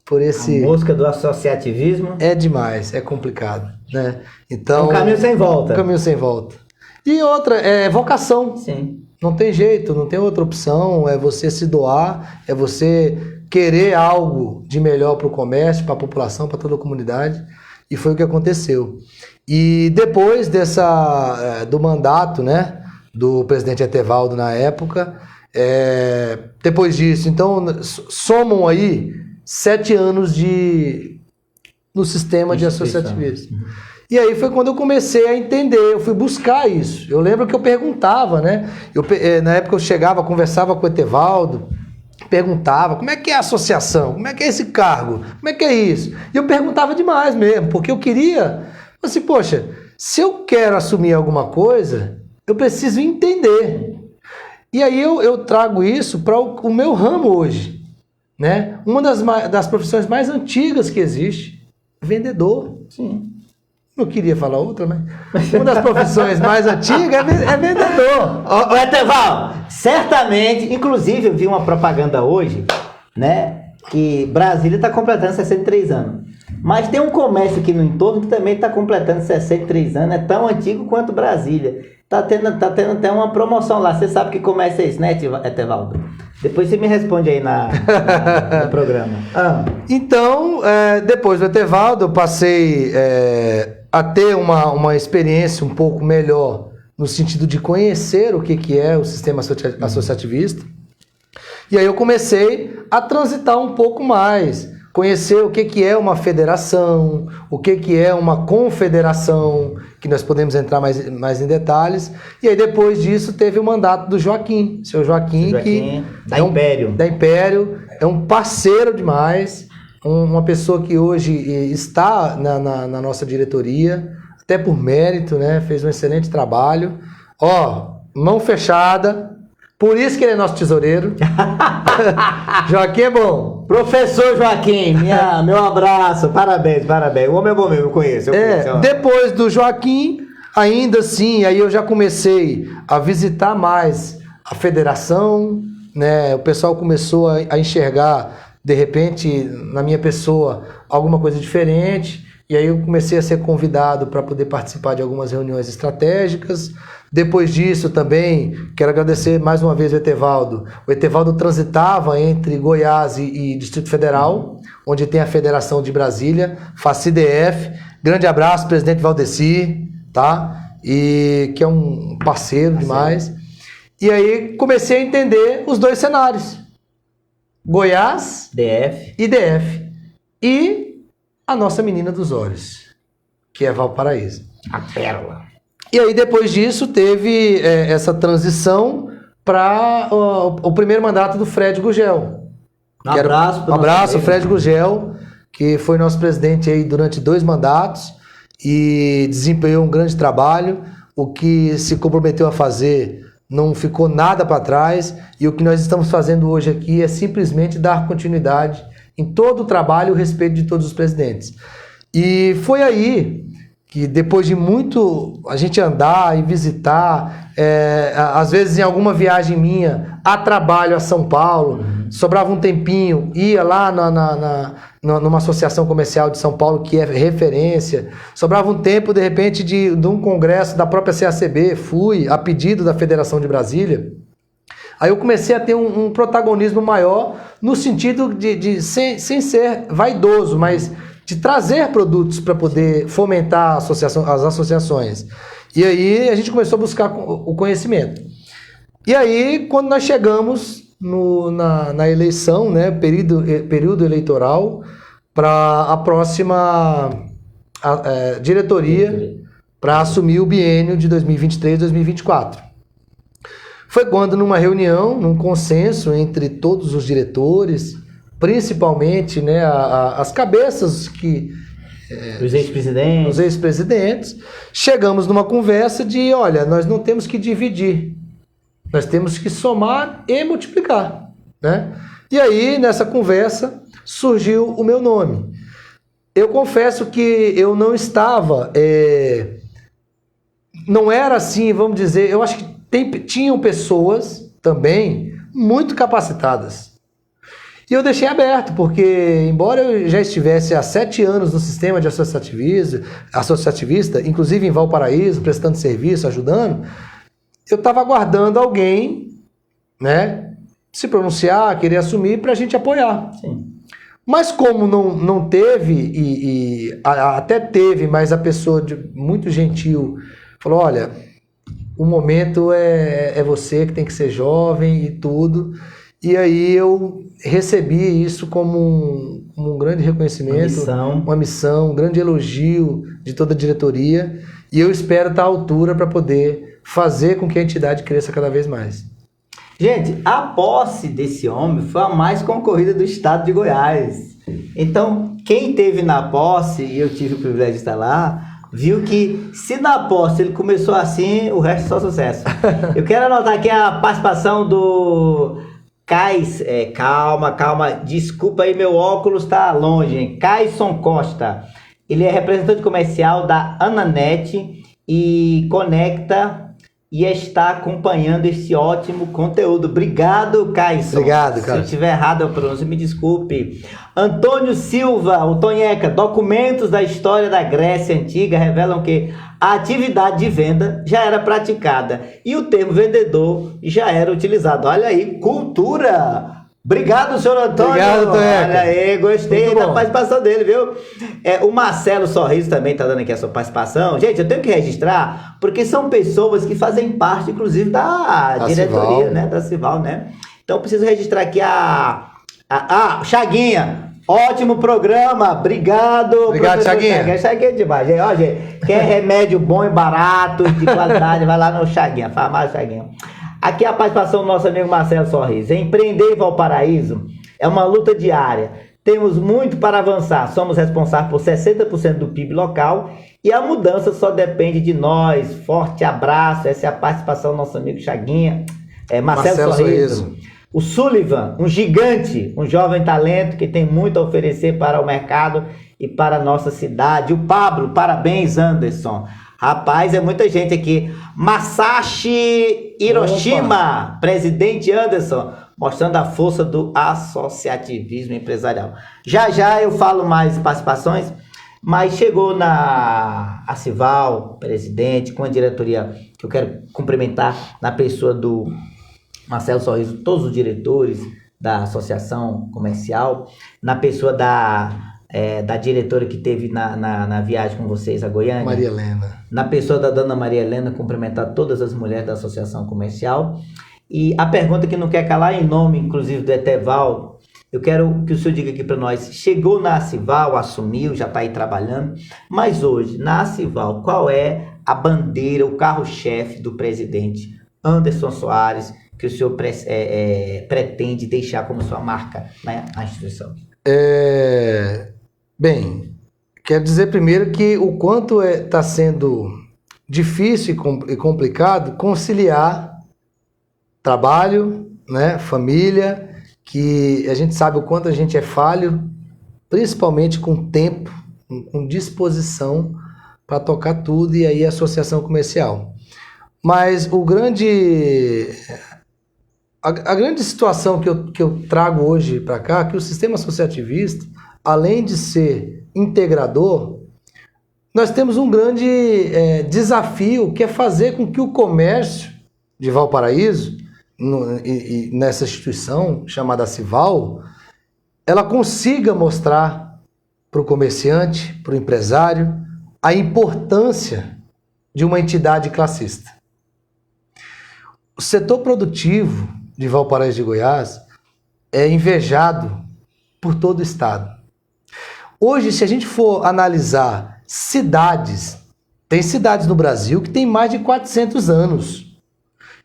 por esse... A mosca do associativismo... É demais, é complicado, né? Então, um caminho sem volta. Um caminho sem volta. E outra, vocação. Sim. Não tem jeito, não tem outra opção, é você se doar, é você querer algo de melhor para o comércio, para a população, para toda a comunidade. E foi o que aconteceu. E depois do mandato, né, do presidente Etevaldo na época, Depois disso, então, somam aí 7 anos no sistema de associativismo. E aí foi quando eu comecei a entender, eu fui buscar isso. Eu lembro que eu perguntava, né? Na época eu chegava, conversava com o Etevaldo, perguntava como é que é a associação, como é que é esse cargo, como é que é isso. E eu perguntava demais mesmo, porque eu queria, assim, poxa, se eu quero assumir alguma coisa, eu preciso entender. E aí eu trago isso para o meu ramo hoje, né? Uma das profissões mais antigas que existe, vendedor. Sim. Não queria falar outra, mas uma das profissões mais antigas é vendedor. Ô, Etevaldo, certamente, inclusive eu vi uma propaganda hoje, né, que Brasília está completando 63 anos. Mas tem um comércio aqui no entorno que também está completando 63 anos, é tão antigo quanto Brasília. Tá tendo até uma promoção lá. Você sabe que comércio é esse, né, Etevaldo? Depois você me responde aí no programa. Então, depois do Etevaldo, eu passei a ter uma experiência um pouco melhor no sentido de conhecer o que é o sistema associativista. E aí eu comecei a transitar um pouco mais, conhecer o que é uma federação, o que é uma confederação, que nós podemos entrar mais em detalhes. E aí depois disso teve o mandato do Joaquim, seu Joaquim que da Império, é um parceiro demais, uma pessoa que hoje está na nossa diretoria, até por mérito, né? Fez um excelente trabalho. Mão fechada. Por isso que ele é nosso tesoureiro. Joaquim é bom. Professor Joaquim, meu abraço. Parabéns. O homem é bom mesmo, eu conheço. Depois do Joaquim, ainda assim, aí eu já comecei a visitar mais a federação, né? O pessoal começou a enxergar, de repente, na minha pessoa, alguma coisa diferente. E aí eu comecei a ser convidado para poder participar de algumas reuniões estratégicas. Depois disso também, quero agradecer mais uma vez o Etevaldo. O Etevaldo transitava entre Goiás e Distrito Federal, onde tem a Federação de Brasília, FACIDF. Grande abraço, presidente Valdeci, tá? E que é um parceiro demais. E aí comecei a entender os dois cenários. Goiás e DF. E a nossa menina dos olhos, que é Valparaíso. A pérola. E aí, depois disso, teve essa transição para o primeiro mandato do Fred Gugel. Um abraço, Fred Gugel, que foi nosso presidente aí durante 2 mandatos e desempenhou um grande trabalho. O que se comprometeu a fazer não ficou nada para trás. E o que nós estamos fazendo hoje aqui é simplesmente dar continuidade em todo o trabalho e o respeito de todos os presidentes. E foi aí que depois de muito a gente andar e visitar, às vezes em alguma viagem minha a trabalho a São Paulo, sobrava um tempinho, ia lá numa associação comercial de São Paulo que é referência, sobrava um tempo de repente de um congresso da própria CACB, fui a pedido da Federação de Brasília. Aí eu comecei a ter um protagonismo maior no sentido sem ser vaidoso, mas de trazer produtos para poder fomentar as associações. E aí a gente começou a buscar o conhecimento. E aí, quando nós chegamos na eleição, né, período eleitoral, para a próxima diretoria, para assumir o biênio de 2023-2024. Foi quando, numa reunião, num consenso entre todos os diretores, principalmente, né, as cabeças os ex-presidentes, chegamos numa conversa de, olha, nós não temos que dividir, nós temos que somar e multiplicar, né? E aí, nessa conversa, surgiu o meu nome. Eu confesso que eu não estava, não era assim, vamos dizer, eu acho que tinham pessoas também muito capacitadas. E eu deixei aberto, porque embora eu já estivesse há 7 anos no sistema de associativista, inclusive em Valparaíso, prestando serviço, ajudando, eu estava aguardando alguém, né, se pronunciar, querer assumir para a gente apoiar. Sim. Mas como não teve, até teve, mas a pessoa muito gentil falou, olha, o momento é você que tem que ser jovem e tudo. E aí eu recebi isso como um grande reconhecimento, uma missão, um grande elogio de toda a diretoria. E eu espero estar à altura para poder fazer com que a entidade cresça cada vez mais. Gente, a posse desse homem foi a mais concorrida do estado de Goiás. Então, quem esteve na posse, e eu tive o privilégio de estar lá, viu que se na posse ele começou assim, o resto é só sucesso. Eu quero anotar aqui a participação do calma, desculpa aí, meu óculos tá longe, hein? Caisson Costa. Ele é representante comercial da Ananet e conecta e está acompanhando esse ótimo conteúdo. Obrigado, Caisson. Obrigado, cara. Se eu estiver errado a pronúncia, me desculpe. Antônio Silva, o Tonheca, documentos da história da Grécia Antiga revelam que a atividade de venda já era praticada e o termo vendedor já era utilizado. Olha aí, cultura! Obrigado, senhor Antônio. Obrigado, Tonheca. Olha aí, gostei da participação dele, viu? O Marcelo Sorriso também está dando aqui a sua participação. Gente, eu tenho que registrar, porque são pessoas que fazem parte, inclusive, da diretoria, né? Da Cival, né? Então, eu preciso registrar aqui Chaguinha. Ótimo programa, obrigado, Chaguinha. Chaguinha é demais, gente. Ó, gente, quer remédio bom e barato, de qualidade, vai lá no Chaguinha, farmácia Chaguinha. Aqui a participação do nosso amigo Marcelo Sorriso. Empreender em Valparaíso é uma luta diária. Temos muito para avançar. Somos responsáveis por 60% do PIB local e a mudança só depende de nós. Forte abraço. Essa é a participação do nosso amigo Chaguinha. Marcelo Sorriso. O Sullivan, um gigante, um jovem talento que tem muito a oferecer para o mercado e para a nossa cidade. O Pablo, parabéns, Anderson. Rapaz, é muita gente aqui. Masashi Hiroshima, opa. Presidente Anderson, mostrando a força do associativismo empresarial. Já eu falo mais participações, mas chegou a Cival, presidente, com a diretoria que eu quero cumprimentar na pessoa do Marcelo Sorriso, todos os diretores da associação comercial, na pessoa da diretora que teve na viagem com vocês a Goiânia, Maria Helena. Na pessoa da dona Maria Helena, cumprimentar todas as mulheres da associação comercial. E a pergunta que não quer calar, em nome inclusive do Eteval, eu quero que o senhor diga aqui para nós: chegou na Cival, assumiu, já está aí trabalhando, mas hoje na Cival, qual é a bandeira, o carro-chefe do presidente Anderson Soares, que o senhor pretende deixar como sua marca, né, na instituição? Bem, quero dizer primeiro que o quanto está sendo difícil e complicado conciliar trabalho, né, família, que a gente sabe o quanto a gente é falho, principalmente com tempo, com disposição para tocar tudo, e aí a associação comercial. Mas a grande situação que eu trago hoje para cá é que o sistema associativista, além de ser integrador, nós temos um grande desafio, que é fazer com que o comércio de Valparaíso, nessa instituição chamada Cival, ela consiga mostrar para o comerciante, para o empresário, a importância de uma entidade classista. O setor produtivo de Valparaíso de Goiás é invejado por todo o estado. Hoje, se a gente for analisar cidades, tem cidades no Brasil que tem mais de 400 anos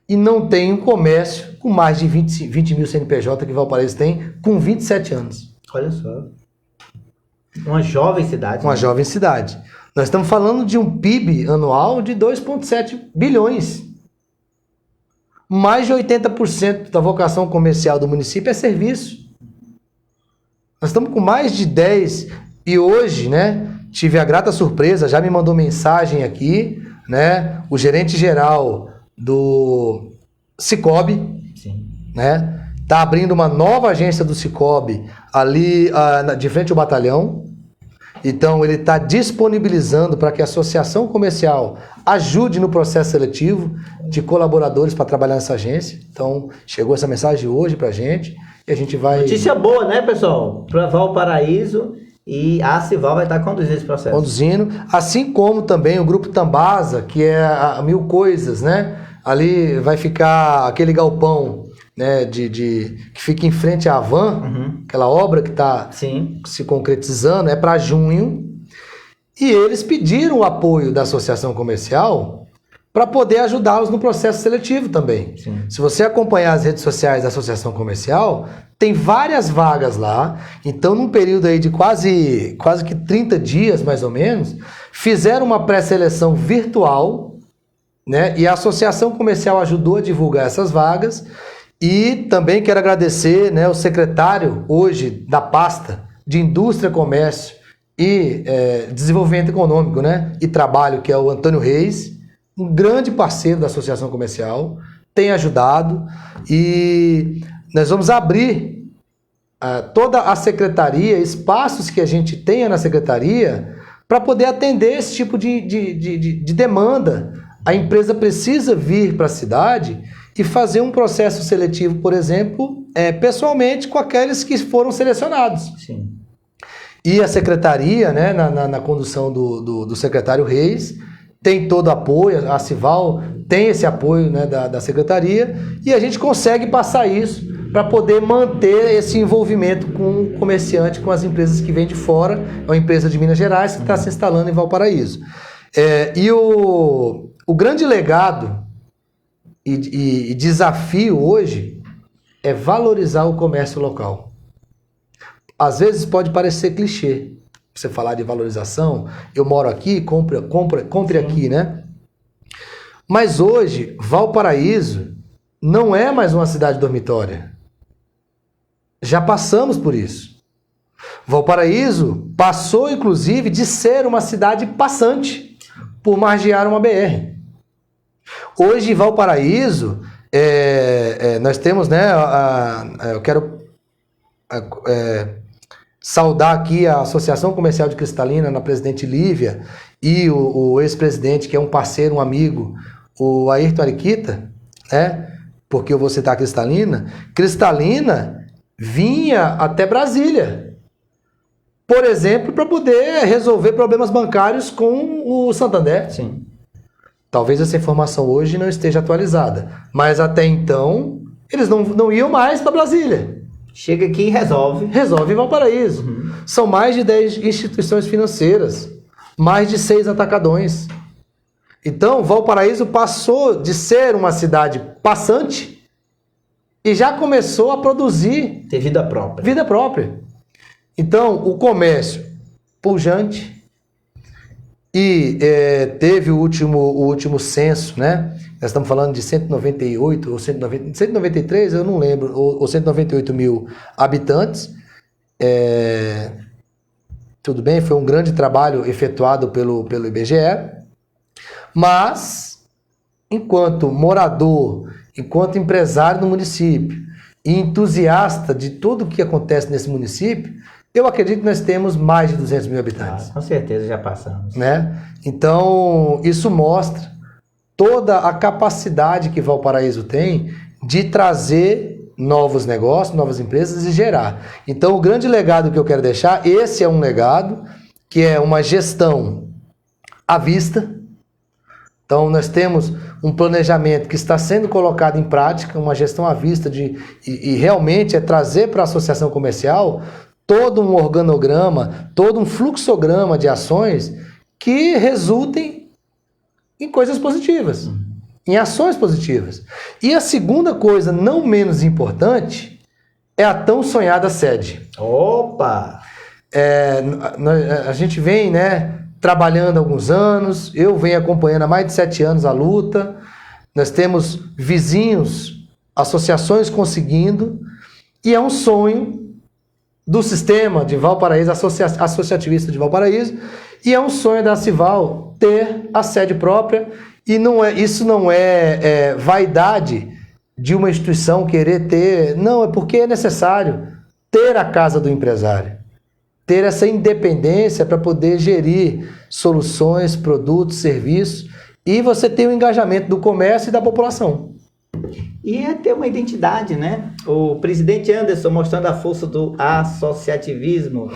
e não tem um comércio com mais de 20 mil CNPJ que Valparaíso tem com 27 anos. Olha só. Uma jovem cidade. Uma jovem cidade. Nós estamos falando de um PIB anual de 2,7 bilhões. Mais de 80% da vocação comercial do município é serviço. Nós estamos com mais de 10, e hoje, né, tive a grata surpresa, já me mandou mensagem aqui, né, o gerente geral do Cicobi, né, tá abrindo uma nova agência do Cicobi ali de frente ao batalhão. Então ele está disponibilizando para que a associação comercial ajude no processo seletivo de colaboradores para trabalhar nessa agência. Então chegou essa mensagem hoje para a gente e a gente vai... Notícia boa, né, pessoal? Para Valparaíso E a Acival vai estar conduzindo esse processo. Conduzindo, assim como também o Grupo Tambasa, que é a Mil Coisas, né? Ali vai ficar aquele galpão, né, que fica em frente à Havan, aquela obra que está se concretizando, é para junho. E eles pediram o apoio da associação comercial para poder ajudá-los no processo seletivo também. Sim. Se você acompanhar as redes sociais da associação comercial, tem várias vagas lá. Então, num período aí de quase que 30 dias, mais ou menos, fizeram uma pré-seleção virtual, né? E a associação comercial ajudou a divulgar essas vagas. E também quero agradecer, né, o secretário hoje da pasta de Indústria, Comércio e Desenvolvimento Econômico, né, e Trabalho, que é o Antônio Reis, um grande parceiro da Associação Comercial, tem ajudado, e nós vamos abrir toda a secretaria, espaços que a gente tenha na secretaria, para poder atender esse tipo de demanda. A empresa precisa vir para a cidade e fazer um processo seletivo, por exemplo, pessoalmente com aqueles que foram selecionados. Sim. E a secretaria, né, na condução do secretário Reis, tem todo apoio, a Acival tem esse apoio, né, da secretaria, e a gente consegue passar isso para poder manter esse envolvimento com o comerciante, com as empresas que vêm de fora. É uma empresa de Minas Gerais que está se instalando em Valparaíso. E o grande legado e desafio hoje é valorizar o comércio local. Às vezes pode parecer clichê você falar de valorização, eu moro aqui, compre aqui, né? Mas hoje, Valparaíso não é mais uma cidade dormitória. Já passamos por isso. Valparaíso passou, inclusive, de ser uma cidade passante por margear uma BR. Hoje, em Valparaíso, nós temos, né? Eu quero saudar aqui a Associação Comercial de Cristalina, na Presidente Lívia, e o ex-presidente, que é um parceiro, um amigo, o Ayrton Ariquita, né? Porque eu vou citar a Cristalina. Cristalina vinha até Brasília, por exemplo, para poder resolver problemas bancários com o Santander. Sim. Talvez essa informação hoje não esteja atualizada, mas até então eles não iam mais para Brasília. Chega aqui e resolve. Resolve em Valparaíso. São mais de 10 instituições financeiras, mais de 6 atacadões. Então, Valparaíso passou de ser uma cidade passante e já começou a produzir... Ter vida própria. Vida própria. Então, o comércio pujante, e teve o último censo, né? Nós estamos falando de 198 ou 193, eu não lembro, ou 198 mil habitantes. Tudo bem, foi um grande trabalho efetuado pelo IBGE, mas, enquanto morador, enquanto empresário do município e entusiasta de tudo o que acontece nesse município, eu acredito que nós temos mais de 200 mil habitantes. Com certeza já passamos. Né? Então, isso mostra toda a capacidade que Valparaíso tem de trazer novos negócios, novas empresas e gerar. Então, o grande legado que eu quero deixar, esse é um legado, que é uma gestão à vista. Então, nós temos um planejamento que está sendo colocado em prática, uma gestão à vista e realmente é trazer para a associação comercial todo um organograma, todo um fluxograma de ações que resultem em coisas positivas, em ações positivas. E a segunda coisa, não menos importante, é a tão sonhada sede. Opa! A gente vem, né, trabalhando há alguns anos, eu venho acompanhando há mais de 7 anos a luta, nós temos vizinhos, associações conseguindo, e é um sonho do sistema de Valparaíso, associativista de Valparaíso, e é um sonho da Acival ter a sede própria, e isso não é vaidade de uma instituição querer ter, não, é porque é necessário ter a casa do empresário, ter essa independência para poder gerir soluções, produtos, serviços, e você ter o engajamento do comércio e da população. E é ter uma identidade, né? O presidente Anderson mostrando a força do associativismo.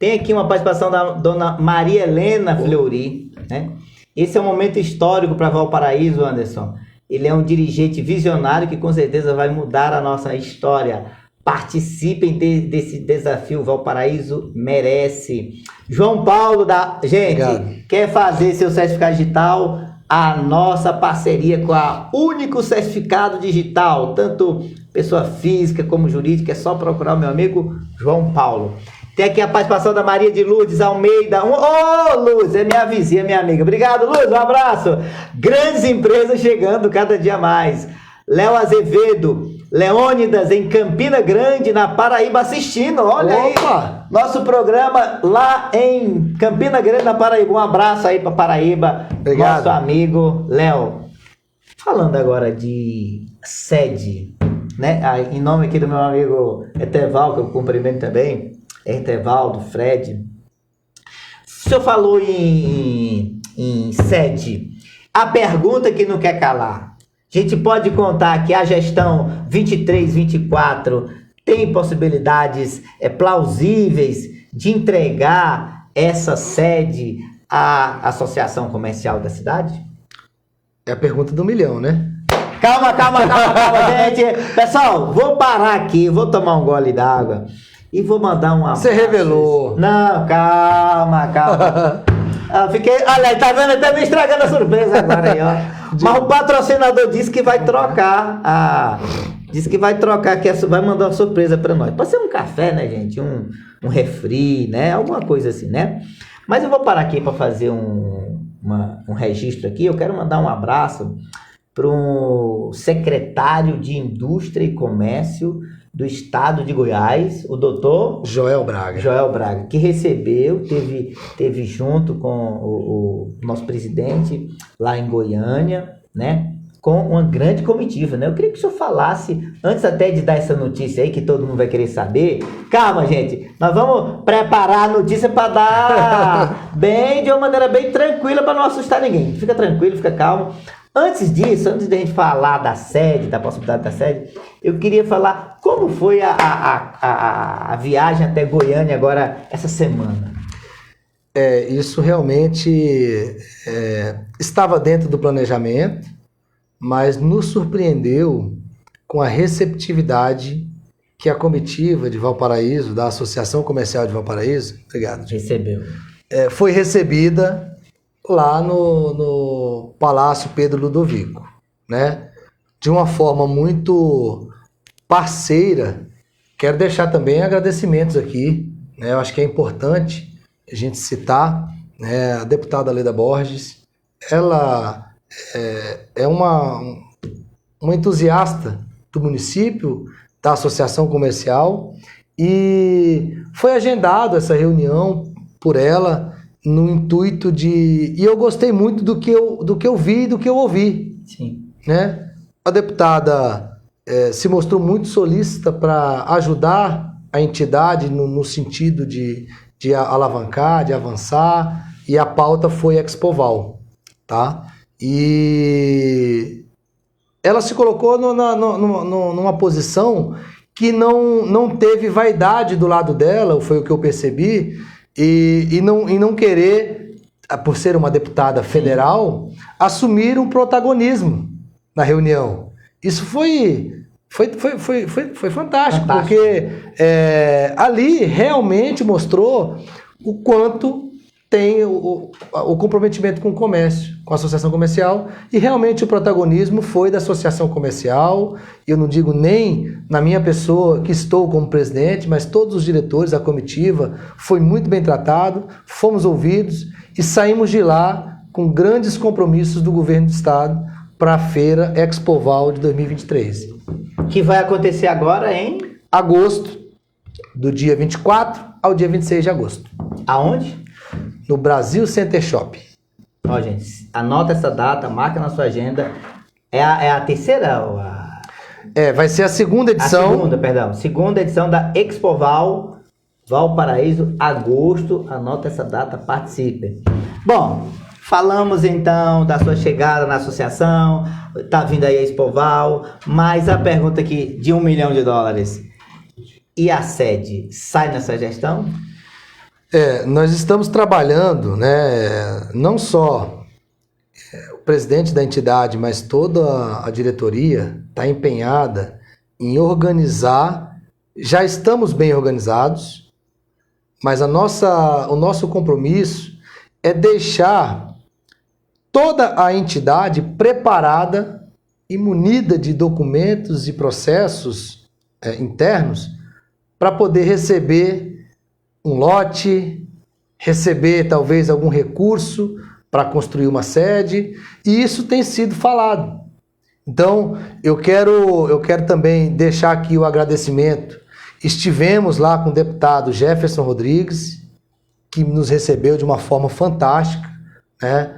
Tem aqui uma participação da dona Maria Helena Fleury, né? Esse é um momento histórico para Valparaíso, Anderson. Ele é um dirigente visionário que com certeza vai mudar a nossa história. Participem desse desafio, Valparaíso merece. João Paulo, gente, Obrigado. Quer fazer seu certificado digital? A nossa parceria com a Único Certificado Digital, tanto pessoa física como jurídica, é só procurar o meu amigo João Paulo. Tem aqui a participação da Maria de Lourdes Almeida. Luz, é minha vizinha, minha amiga. Obrigado, Luz, um abraço. Grandes empresas chegando cada dia mais. Léo Azevedo, Leônidas em Campina Grande, na Paraíba, assistindo. Olha aí, nosso programa lá em Campina Grande, na Paraíba. Um abraço aí para Paraíba. Obrigado. Nosso amigo Léo. Falando agora de sede, né? Em nome aqui do meu amigo Eteval, que eu cumprimento também. Etevaldo, Fred. O senhor falou em sede. A pergunta que não quer calar. A gente pode contar que a gestão 23-24 tem possibilidades plausíveis de entregar essa sede à Associação Comercial da cidade? É a pergunta do milhão, né? Calma, gente. Pessoal, vou parar aqui, vou tomar um gole d'água. E vou mandar um abraço. Você revelou. Não, calma. Olha, tá vendo? Até me estragando a surpresa agora aí, ó. Mas o patrocinador disse que vai trocar Disse que vai trocar, vai mandar uma surpresa pra nós. Pode ser um café, né, gente? Um refri, né? Alguma coisa assim, né? Mas eu vou parar aqui para fazer um registro aqui. Eu quero mandar um abraço pro secretário de Indústria e Comércio do estado de Goiás, o doutor Joel Braga, que recebeu, teve junto com o nosso presidente lá em Goiânia, né, com uma grande comitiva, né? Eu queria que o senhor falasse, antes até de dar essa notícia aí, que todo mundo vai querer saber. Calma, gente, nós vamos preparar a notícia para dar de uma maneira bem tranquila, para não assustar ninguém. Fica tranquilo, fica calmo. Antes disso, antes da gente falar da sede, da possibilidade da sede, eu queria falar como foi a viagem até Goiânia agora, essa semana. Isso realmente estava dentro do planejamento, mas nos surpreendeu com a receptividade que a comitiva de Valparaíso, da Associação Comercial de Valparaíso, foi recebida lá no Palácio Pedro Ludovico, né? De uma forma muito parceira. Quero deixar também agradecimentos aqui, né? Eu acho que é importante a gente citar, né, a deputada Leda Borges. Ela é uma entusiasta do município, da Associação Comercial, e foi agendado essa reunião por ela no intuito de... E eu gostei muito do que eu vi e do que eu ouvi. Sim. Né? A deputada se mostrou muito solícita para ajudar a entidade no sentido de alavancar, de avançar, e a pauta foi Expoval, tá? E ela se colocou numa posição que não teve vaidade do lado dela, foi o que eu percebi, e não querer, por ser uma deputada federal, assumir um protagonismo na reunião. Isso foi fantástico, porque ali realmente mostrou o quanto tem o comprometimento com o comércio, com a associação comercial, e realmente o protagonismo foi da associação comercial. Eu não digo nem na minha pessoa, que estou como presidente, mas todos os diretores, a comitiva, foi muito bem tratado, fomos ouvidos e saímos de lá com grandes compromissos do governo do estado para a feira Expoval de 2023. Que vai acontecer agora em agosto, do dia 24 ao dia 26 de agosto. Aonde? No Brasil Center Shop. Ó, gente, anota essa data, marca na sua agenda. É a terceira? Ou vai ser a segunda edição. Segunda edição da Expoval Valparaíso, agosto. Anota essa data, participe. Bom, falamos então da sua chegada na associação, tá vindo aí a Expoval, mas a pergunta aqui de $1 milhão. E a sede sai nessa gestão? Nós estamos trabalhando, né, não só o presidente da entidade, mas toda a diretoria está empenhada em organizar. Já estamos bem organizados, mas o nosso compromisso é deixar toda a entidade preparada e munida de documentos e processos internos para poder receber um lote, receber talvez algum recurso para construir uma sede, e isso tem sido falado. Então, eu quero também deixar aqui o agradecimento. Estivemos lá com o deputado Jefferson Rodrigues, que nos recebeu de uma forma fantástica, né?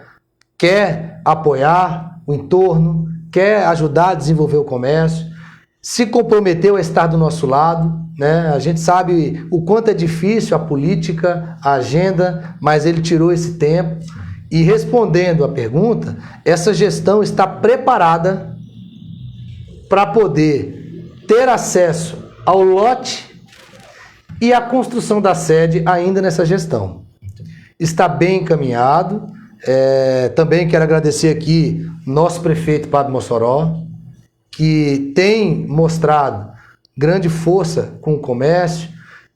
Quer apoiar o entorno, quer ajudar a desenvolver o comércio, se comprometeu a estar do nosso lado, né? A gente sabe o quanto é difícil a política, a agenda, mas ele tirou esse tempo. E respondendo à pergunta, essa gestão está preparada para poder ter acesso ao lote e à construção da sede ainda nessa gestão. Está bem encaminhado. Também quero agradecer aqui nosso prefeito Pablo Mossoró, que tem mostrado grande força com o comércio,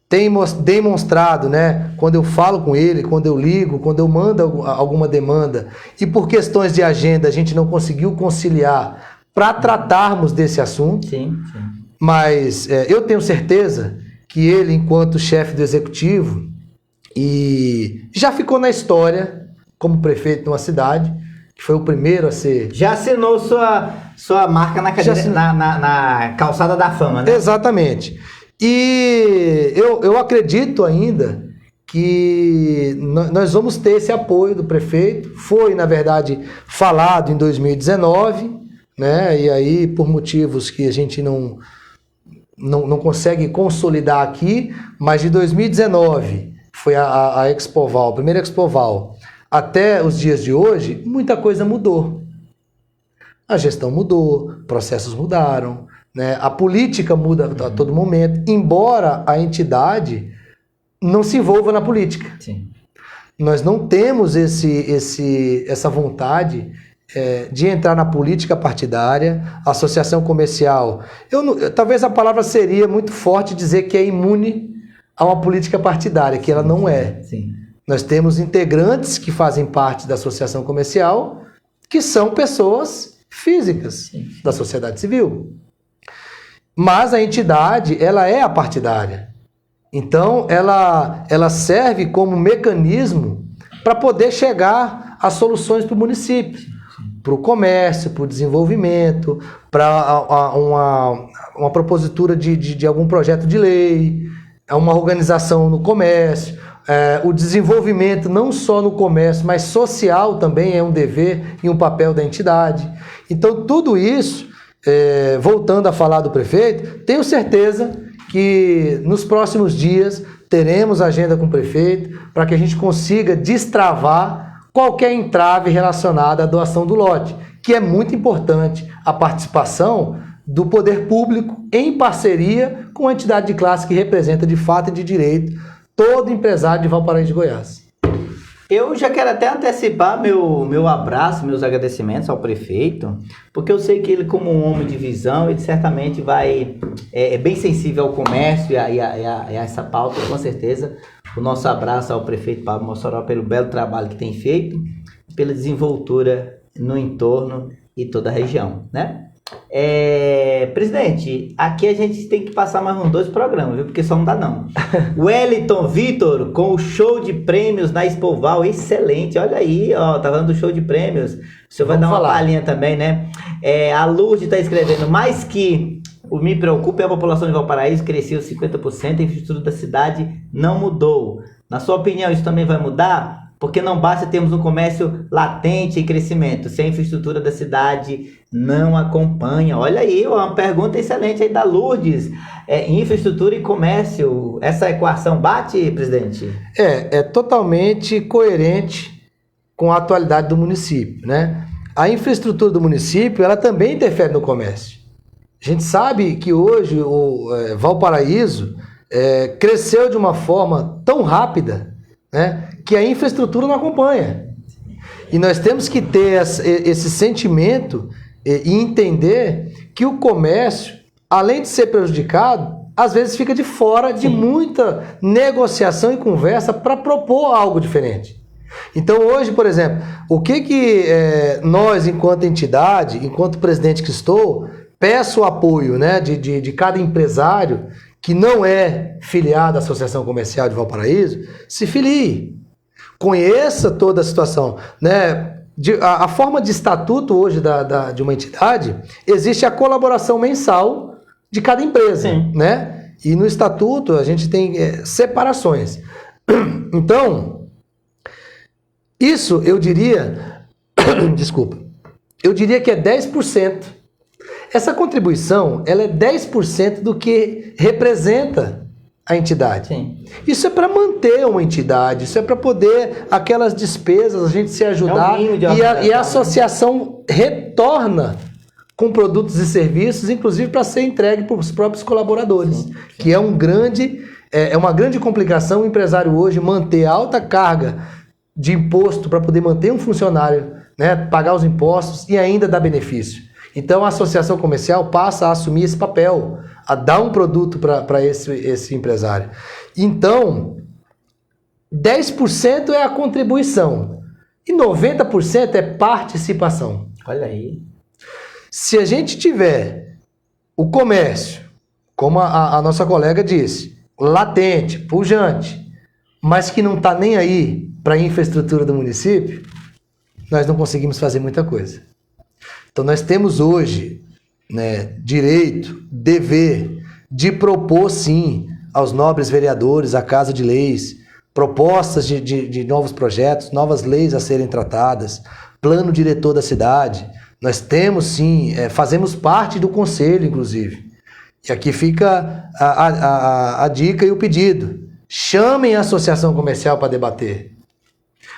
tem demonstrado, né, quando eu falo com ele, quando eu ligo, quando eu mando alguma demanda, e por questões de agenda a gente não conseguiu conciliar para tratarmos desse assunto. Sim. Mas eu tenho certeza que ele, enquanto chefe do executivo, e já ficou na história como prefeito de uma cidade, que foi o primeiro a ser... Já assinou sua marca na cadeira, na calçada da fama, né? Exatamente. E eu acredito ainda que nós vamos ter esse apoio do prefeito. Foi, na verdade, falado em 2019, né? E aí, por motivos que a gente não consegue consolidar aqui, mas de 2019, foi a Expoval, a primeira Expoval, até os dias de hoje, muita coisa mudou. A gestão mudou, processos mudaram, né? A política muda a todo momento, embora a entidade não se envolva na política. Sim. Nós não temos essa vontade de entrar na política partidária, associação comercial. Talvez a palavra seria muito forte dizer que é imune a uma política partidária, que ela não é. Sim. Nós temos integrantes que fazem parte da associação comercial, que são pessoas físicas da sociedade civil. Mas a entidade, ela é apartidária. Então, ela serve como mecanismo para poder chegar a soluções para o município, para o comércio, para o desenvolvimento, para uma propositura de algum projeto de lei, uma organização no comércio. O desenvolvimento não só no comércio, mas social também é um dever e um papel da entidade. Então, tudo isso, voltando a falar do prefeito, tenho certeza que nos próximos dias teremos agenda com o prefeito para que a gente consiga destravar qualquer entrave relacionada à doação do lote, que é muito importante a participação do poder público em parceria com a entidade de classe que representa de fato e de direito todo empresário de Valparaíso de Goiás. Eu já quero até antecipar meu abraço, meus agradecimentos ao prefeito, porque eu sei que ele, como um homem de visão, ele certamente é bem sensível ao comércio e a essa pauta, com certeza. O nosso abraço ao prefeito Pablo Mossoró pelo belo trabalho que tem feito, pela desenvoltura no entorno e toda a região, né? Presidente, aqui a gente tem que passar mais uns 2 programas, viu? Porque só não dá não. Wellington Vitor com o show de prêmios na Expoval, excelente, olha aí, ó, tá falando do show de prêmios. O senhor vai dar uma palhinha também, né? A Lourdes está escrevendo, mais que o me preocupa é a população de Valparaíso cresceu 50%, a infraestrutura da cidade não mudou. Na sua opinião, isso também vai mudar? Porque não basta termos um comércio latente em crescimento, se a infraestrutura da cidade não acompanha. Olha aí, uma pergunta excelente aí da Lourdes. Infraestrutura e comércio, essa equação bate, presidente? É totalmente coerente com a atualidade do município, né? A infraestrutura do município, ela também interfere no comércio. A gente sabe que hoje o Valparaíso cresceu de uma forma tão rápida né, que a infraestrutura não acompanha. E nós temos que ter esse sentimento e entender que o comércio, além de ser prejudicado, às vezes fica de fora de muita negociação e conversa para propor algo diferente. Então hoje, por exemplo, o que nós, enquanto entidade, enquanto presidente que estou, peço o apoio, né, de cada empresário que não é filiado à Associação Comercial de Valparaíso, se filie. Conheça toda a situação, né? A forma de estatuto hoje de uma entidade, existe a colaboração mensal de cada empresa, né? E no estatuto a gente tem separações. Então, isso eu diria, desculpa, eu diria que é 10%. Essa contribuição, ela é 10% do que representa a entidade. Sim. Isso é para manter uma entidade, isso é para poder aquelas despesas, a gente se ajudar e a associação retorna com produtos e serviços, inclusive para ser entregue para os próprios colaboradores, sim. Que é uma grande complicação o empresário hoje manter alta carga de imposto para poder manter um funcionário, né, pagar os impostos e ainda dar benefício. Então a associação comercial passa a assumir esse papel, a dar um produto para esse empresário. Então, 10% é a contribuição e 90% é participação. Olha aí. Se a gente tiver o comércio, como a nossa colega disse, latente, pujante, mas que não está nem aí para a infraestrutura do município, nós não conseguimos fazer muita coisa. Então nós temos hoje, né, direito, dever de propor sim aos nobres vereadores, à Casa de Leis, propostas de novos projetos, novas leis a serem tratadas, plano diretor da cidade. Nós temos sim, fazemos parte do conselho, inclusive. E aqui fica a dica e o pedido. Chamem a associação comercial para debater.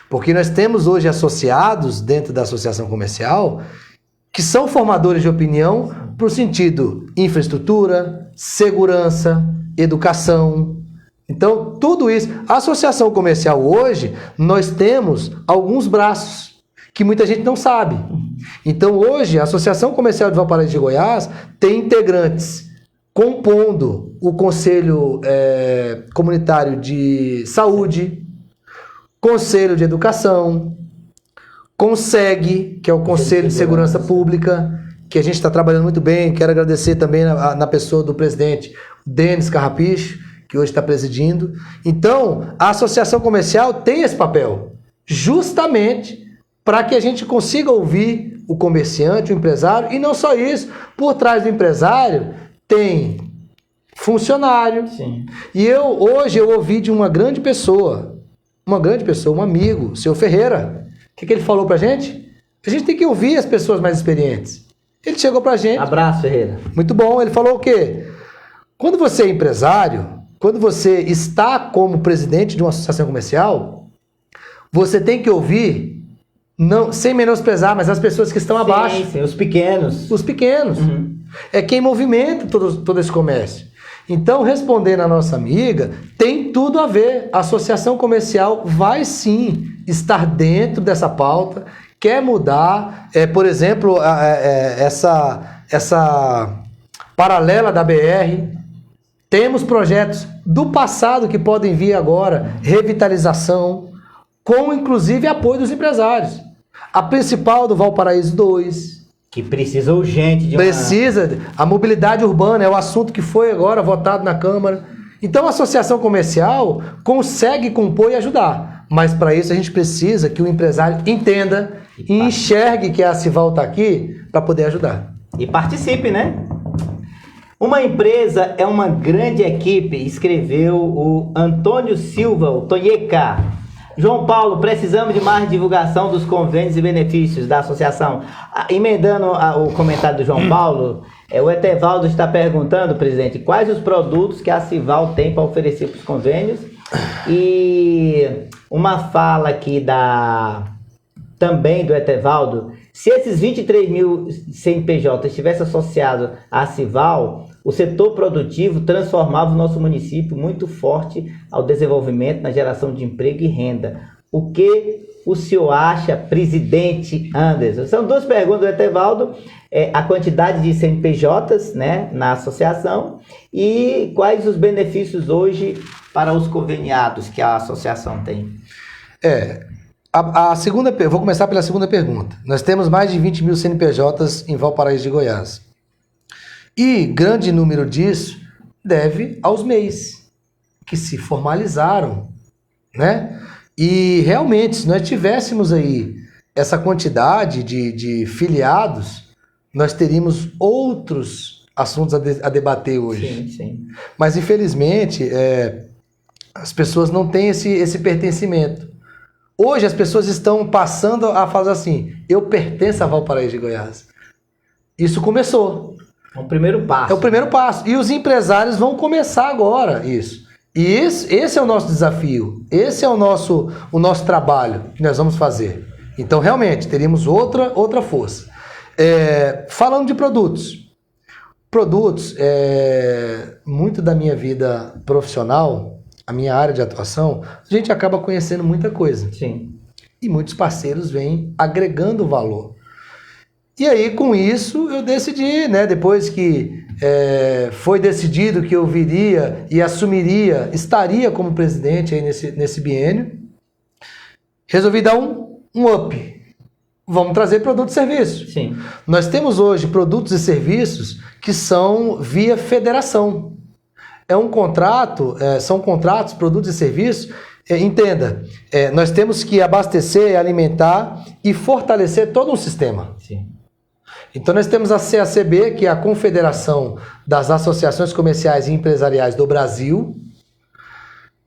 Porque nós temos hoje associados dentro da associação comercial que são formadores de opinião para o sentido infraestrutura, segurança, educação. Então, tudo isso. A associação comercial hoje, nós temos alguns braços que muita gente não sabe. Então, hoje, a Associação Comercial de Valparaíso de Goiás tem integrantes compondo o Conselho Comunitário de Saúde, Conselho de Educação, CONSEG, que é o Conselho de Segurança Pública, que a gente está trabalhando muito bem. Quero agradecer também na pessoa do presidente Denis Carrapicho, que hoje está presidindo. Então, a associação comercial tem esse papel, justamente para que a gente consiga ouvir o comerciante, o empresário, e não só isso, por trás do empresário tem funcionário. Sim. E hoje eu ouvi de uma grande pessoa, um amigo, o seu Ferreira. O que ele falou pra gente? A gente tem que ouvir as pessoas mais experientes. Ele chegou pra gente. Abraço, Ferreira. Muito bom. Ele falou o quê? Quando você é empresário, quando você está como presidente de uma associação comercial, você tem que ouvir, não, sem menosprezar, mas as pessoas que estão abaixo. Sim, os pequenos. Os pequenos. Uhum. É quem movimenta todo esse comércio. Então, respondendo a nossa amiga, tem tudo a ver. A associação comercial vai sim estar dentro dessa pauta, quer mudar, por exemplo, essa paralela da BR. Temos projetos do passado que podem vir agora, revitalização, com inclusive apoio dos empresários. A principal do Valparaíso 2. Que precisa urgente de a mobilidade urbana é o assunto que foi agora votado na Câmara. Então a associação comercial consegue compor e ajudar. Mas para isso a gente precisa que o empresário entenda e enxergue que a Acival está aqui para poder ajudar. E participe, né? Uma empresa é uma grande equipe, escreveu o Antônio Silva, o Tonheca. João Paulo, precisamos de mais divulgação dos convênios e benefícios da associação. Emendando o comentário do João Paulo, o Etevaldo está perguntando, presidente, quais os produtos que a Acival tem para oferecer para os convênios. E uma fala aqui também do Etevaldo, se esses 23 mil CNPJ estivessem associados à Acival, o setor produtivo transformava o nosso município muito forte ao desenvolvimento na geração de emprego e renda. O que o senhor acha, presidente Anderson? São duas perguntas do Etevaldo. A quantidade de CNPJs, né, na associação e quais os benefícios hoje para os conveniados que a associação tem. A segunda, vou começar pela segunda pergunta. Nós temos mais de 20 mil CNPJs em Valparaíso de Goiás. E grande número disso deve aos MEIs, que se formalizaram, né? E realmente, se nós tivéssemos aí essa quantidade de filiados, nós teríamos outros assuntos a debater hoje. Sim, sim. Mas, infelizmente, as pessoas não têm esse pertencimento. Hoje, as pessoas estão passando a falar assim, eu pertenço a Valparaíso de Goiás. Isso começou. É o primeiro passo. É o primeiro passo. E os empresários vão começar agora isso. E esse é o nosso desafio. Esse é o nosso trabalho que nós vamos fazer. Então, realmente, teríamos outra força. Falando de produtos. Produtos, muito da minha vida profissional, a minha área de atuação, a gente acaba conhecendo muita coisa. Sim. E muitos parceiros vêm agregando valor. E aí, com isso, eu decidi, né, depois que foi decidido que eu viria e estaria como presidente aí nesse biênio, resolvi dar um up. Vamos trazer produtos e serviços. Sim. Nós temos hoje produtos e serviços que são via federação. São contratos, produtos e serviços. Entenda, nós temos que abastecer, alimentar e fortalecer todo um sistema. Sim. Então nós temos a CACB, que é a Confederação das Associações Comerciais e Empresariais do Brasil,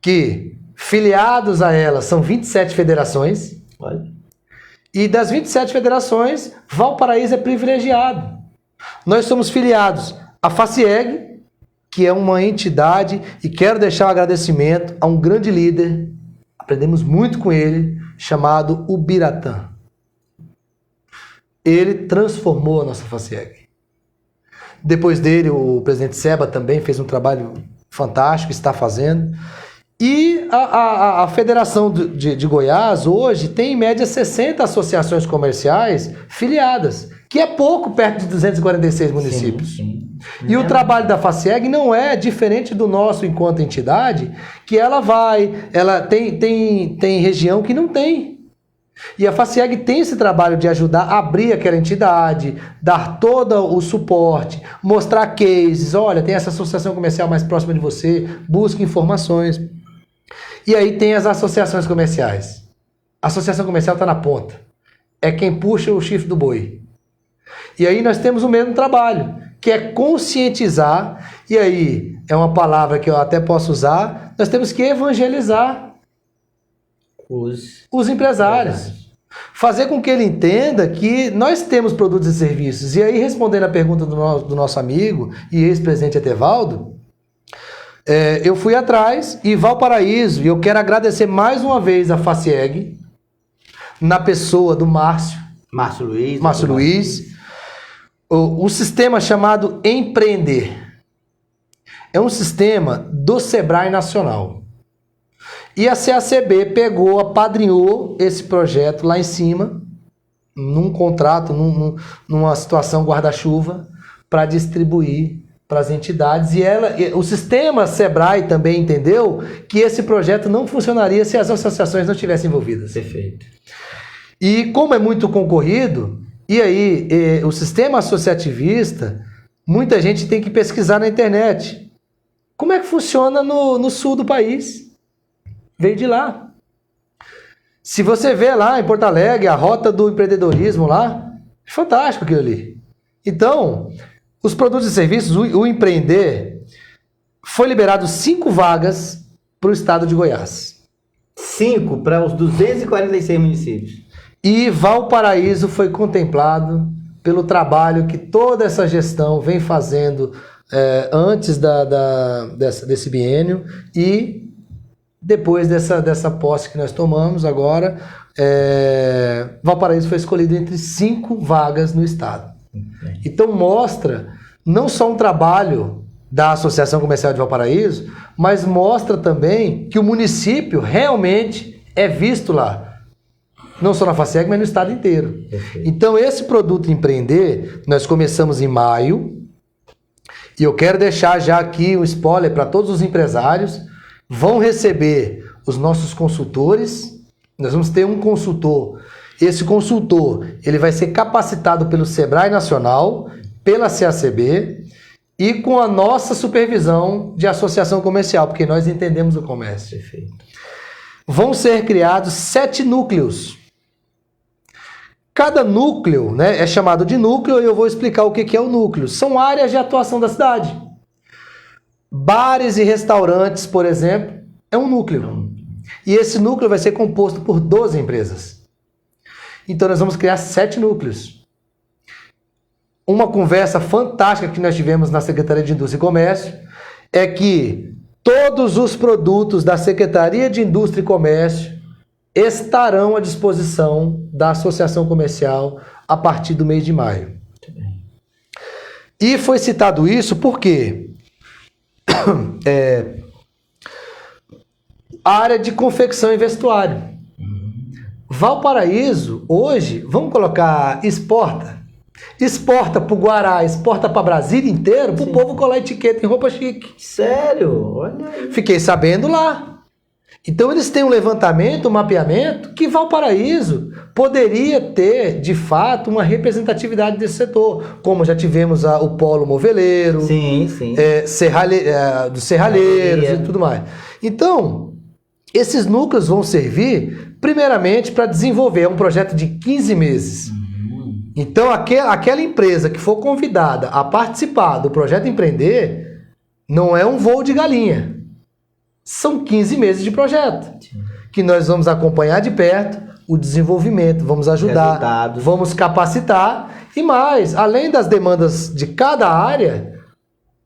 que filiados a ela são 27 federações. Olha. E das 27 federações, Valparaíso é privilegiado. Nós somos filiados à FACIEG, que é uma entidade, e quero deixar um agradecimento a um grande líder, aprendemos muito com ele, chamado Ubiratã. Ele transformou a nossa FACIEG. Depois dele, o presidente Seba também fez um trabalho fantástico, está fazendo. E a Federação de Goiás hoje tem em média 60 associações comerciais filiadas, que é pouco perto de 246 municípios. Sim. E o trabalho da FACIEG não é diferente do nosso enquanto entidade, que ela tem região que não tem. E a FACIEG tem esse trabalho de ajudar a abrir aquela entidade, dar todo o suporte, mostrar cases, olha, tem essa associação comercial mais próxima de você, busque informações. E aí tem as associações comerciais. A associação comercial está na ponta. É quem puxa o chifre do boi. E aí nós temos o mesmo trabalho, que é conscientizar, e aí é uma palavra que eu até posso usar, nós temos que evangelizar os empresários. Fazer com que ele entenda que nós temos produtos e serviços. E aí, respondendo a pergunta do nosso amigo e ex-presidente Etevaldo, eu fui atrás e Valparaíso, e eu quero agradecer mais uma vez a FACIEG, na pessoa do Márcio Luiz, o sistema chamado Empreender. É um sistema do Sebrae Nacional. E a CACB pegou, apadrinhou esse projeto lá em cima, num contrato, numa situação guarda-chuva, para distribuir para as entidades. E o sistema Sebrae também entendeu que esse projeto não funcionaria se as associações não estivessem envolvidas. Perfeito. E como é muito concorrido, e aí o sistema associativista, muita gente tem que pesquisar na internet. Como é que funciona no sul do país? Veio de lá. Se você vê lá em Porto Alegre, a rota do empreendedorismo lá, é fantástico aquilo ali. Então, os produtos e serviços, o Empreender, foi liberado 5 vagas para o estado de Goiás. 5 para os 246 municípios. E Valparaíso foi contemplado pelo trabalho que toda essa gestão vem fazendo antes desse biênio e depois dessa posse que nós tomamos agora, Valparaíso foi escolhido entre 5 vagas no estado. Então mostra não só um trabalho da Associação Comercial de Valparaíso, mas mostra também que o município realmente é visto lá. Não só na FACEG, mas no estado inteiro. Perfeito. Então, esse produto Empreender, nós começamos em maio, e eu quero deixar já aqui um spoiler para todos os empresários. Vão receber os nossos consultores. Nós vamos ter um consultor. Esse consultor, ele vai ser capacitado pelo Sebrae Nacional, pela CACB e com a nossa supervisão de associação comercial, porque nós entendemos o comércio. Perfeito. Vão ser criados 7 núcleos. Cada núcleo, né, é chamado de núcleo e eu vou explicar o que é o núcleo. São áreas de atuação da cidade. Bares e restaurantes, por exemplo, é um núcleo. E esse núcleo vai ser composto por 12 empresas. Então nós vamos criar 7 núcleos. Uma conversa fantástica que nós tivemos na Secretaria de Indústria e Comércio é que todos os produtos da Secretaria de Indústria e Comércio estarão à disposição da Associação Comercial a partir do mês de maio. E foi citado isso porque a área de confecção e vestuário. Valparaíso, hoje, vamos colocar, exporta para o Guará, exporta para Brasília inteiro, para o povo colar etiqueta em roupa chique. Sério? Olha aí. Fiquei sabendo lá. Então eles têm um levantamento, um mapeamento, que Valparaíso poderia ter, de fato, uma representatividade desse setor. Como já tivemos o Polo Moveleiro, Sim. dos Serralheiros e tudo mais. Então, esses núcleos vão servir, primeiramente, para desenvolver um projeto de 15 meses. Então, aquela empresa que for convidada a participar do projeto Empreender, não é um voo de galinha. São 15 meses de projeto, que nós vamos acompanhar de perto o desenvolvimento, vamos ajudar, resultados, vamos capacitar e mais, além das demandas de cada área,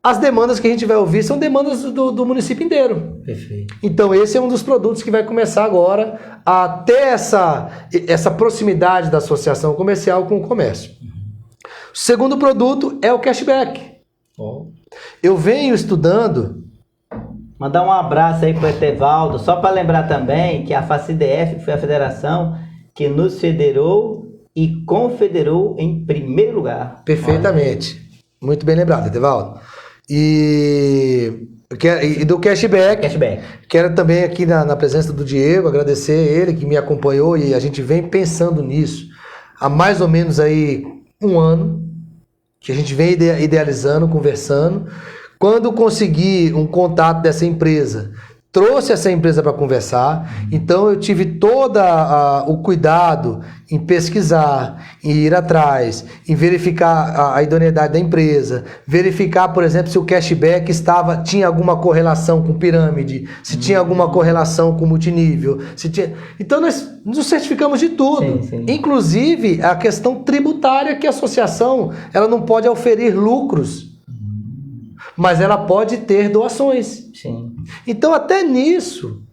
as demandas que a gente vai ouvir são demandas do município inteiro. Perfeito. Então esse é um dos produtos que vai começar agora a ter essa proximidade da associação comercial com o comércio. O segundo produto é o cashback. Eu venho estudando... Mandar um abraço aí para o Etevaldo, só para lembrar também que a FACIDF foi a federação que nos federou e confederou em primeiro lugar. Perfeitamente. Muito bem lembrado, Etevaldo. E do cashback. Quero também aqui na presença do Diego agradecer ele que me acompanhou e a gente vem pensando nisso há mais ou menos aí um ano, que a gente vem idealizando, conversando. Quando consegui um contato dessa empresa, trouxe essa empresa para conversar, então eu tive todo o cuidado em pesquisar, em ir atrás, em verificar a idoneidade da empresa, verificar, por exemplo, se o cashback tinha alguma correlação com pirâmide, se tinha alguma correlação com multinível, Então nós nos certificamos de tudo, sim. Inclusive a questão tributária, que a associação ela não pode oferir lucros, mas ela pode ter doações. Sim. Então, até nisso,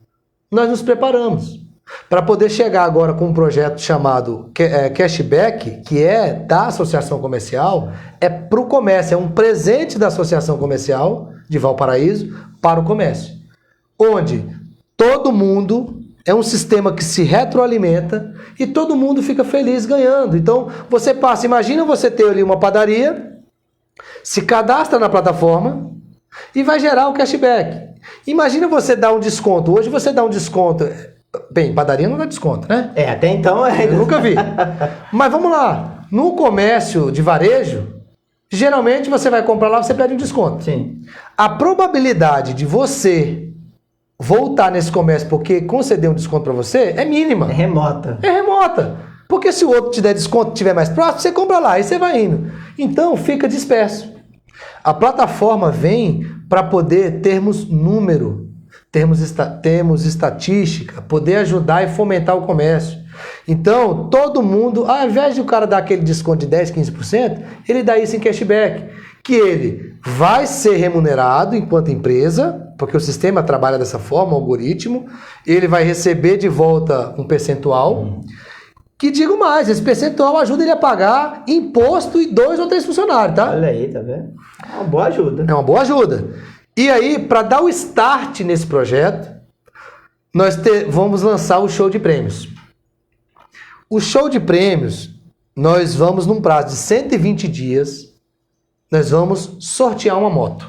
nós nos preparamos para poder chegar agora com um projeto chamado Cashback, que é da Associação Comercial, é para o comércio, é um presente da Associação Comercial de Valparaíso para o comércio, onde todo mundo é um sistema que se retroalimenta e todo mundo fica feliz ganhando. Então, imagina você ter ali uma padaria, se cadastra na plataforma e vai gerar o cashback. Imagina você dar um desconto. Hoje você dá um desconto. Bem, padaria não dá desconto, né? Até então... Eu nunca vi. Mas vamos lá. No comércio de varejo, geralmente você vai comprar lá, você pede um desconto. Sim. A probabilidade de você voltar nesse comércio porque conceder um desconto para você é mínima. É remota. Porque se o outro te der desconto e estiver mais próximo, você compra lá e você vai indo. Então fica disperso. A plataforma vem para poder termos número, termos estatística, poder ajudar e fomentar o comércio. Então, todo mundo, ao invés de o cara dar aquele desconto de 10, 15%, ele dá isso em cashback, que ele vai ser remunerado enquanto empresa, porque o sistema trabalha dessa forma, o algoritmo, ele vai receber de volta um percentual, Que digo mais, esse percentual ajuda ele a pagar imposto e 2 ou 3 funcionários, tá? Olha aí, tá vendo? É uma boa ajuda. É uma boa ajuda. E aí, para dar o start nesse projeto, nós vamos lançar o show de prêmios. O show de prêmios, nós vamos, num prazo de 120 dias, nós vamos sortear uma moto.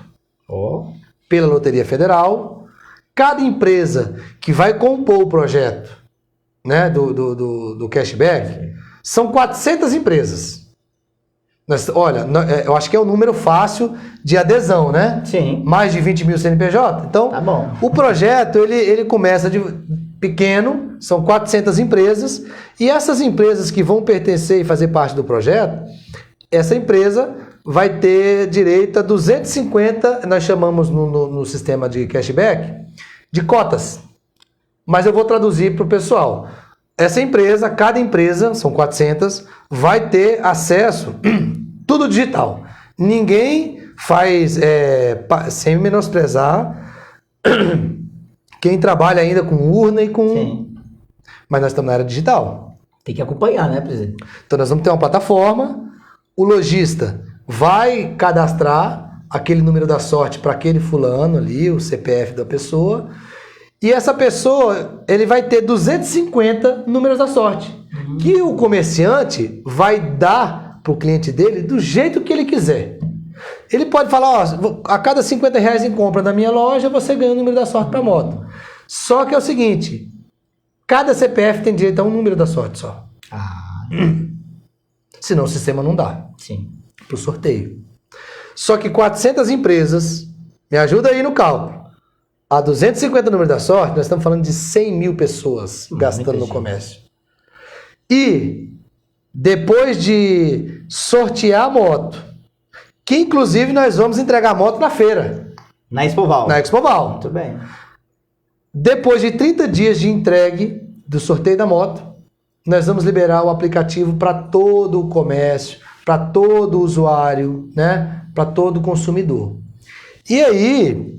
Pela Loteria Federal. Cada empresa que vai compor o projeto, né, do cashback, são 400 empresas. Olha, eu acho que é um número fácil de adesão, né? Sim. Mais de 20 mil CNPJ. Então, Tá bom. o projeto, ele começa de pequeno, são 400 empresas, e essas empresas que vão pertencer e fazer parte do projeto, essa empresa vai ter direito a 250, nós chamamos no sistema de cashback, de cotas. Mas eu vou traduzir para o pessoal. Essa empresa, cada empresa, são 400, vai ter acesso, tudo digital. Ninguém faz, sem menosprezar, quem trabalha ainda com urna e com... Sim. Mas nós estamos na era digital. Tem que acompanhar, né, presidente? Então nós vamos ter uma plataforma, o lojista vai cadastrar aquele número da sorte para aquele fulano ali, o CPF da pessoa, e essa pessoa, ele vai ter 250 números da sorte, que o comerciante vai dar para o cliente dele do jeito que ele quiser. Ele pode falar, ó, a cada 50 reais em compra na minha loja, você ganha o número da sorte para moto. Só que é o seguinte, cada CPF tem direito a um número da sorte só. Senão o sistema não dá. Sim. Para o sorteio. Só que 400 empresas, me ajuda aí no cálculo, a 250 números da sorte, nós estamos falando de 100 mil pessoas gastando no comércio. E depois de sortear a moto, que inclusive nós vamos entregar a moto na feira. Na Expoval. Na Expoval. Muito bem. Depois de 30 dias de entregue do sorteio da moto, nós vamos liberar o aplicativo para todo o comércio, para todo usuário, né? Para todo consumidor. E aí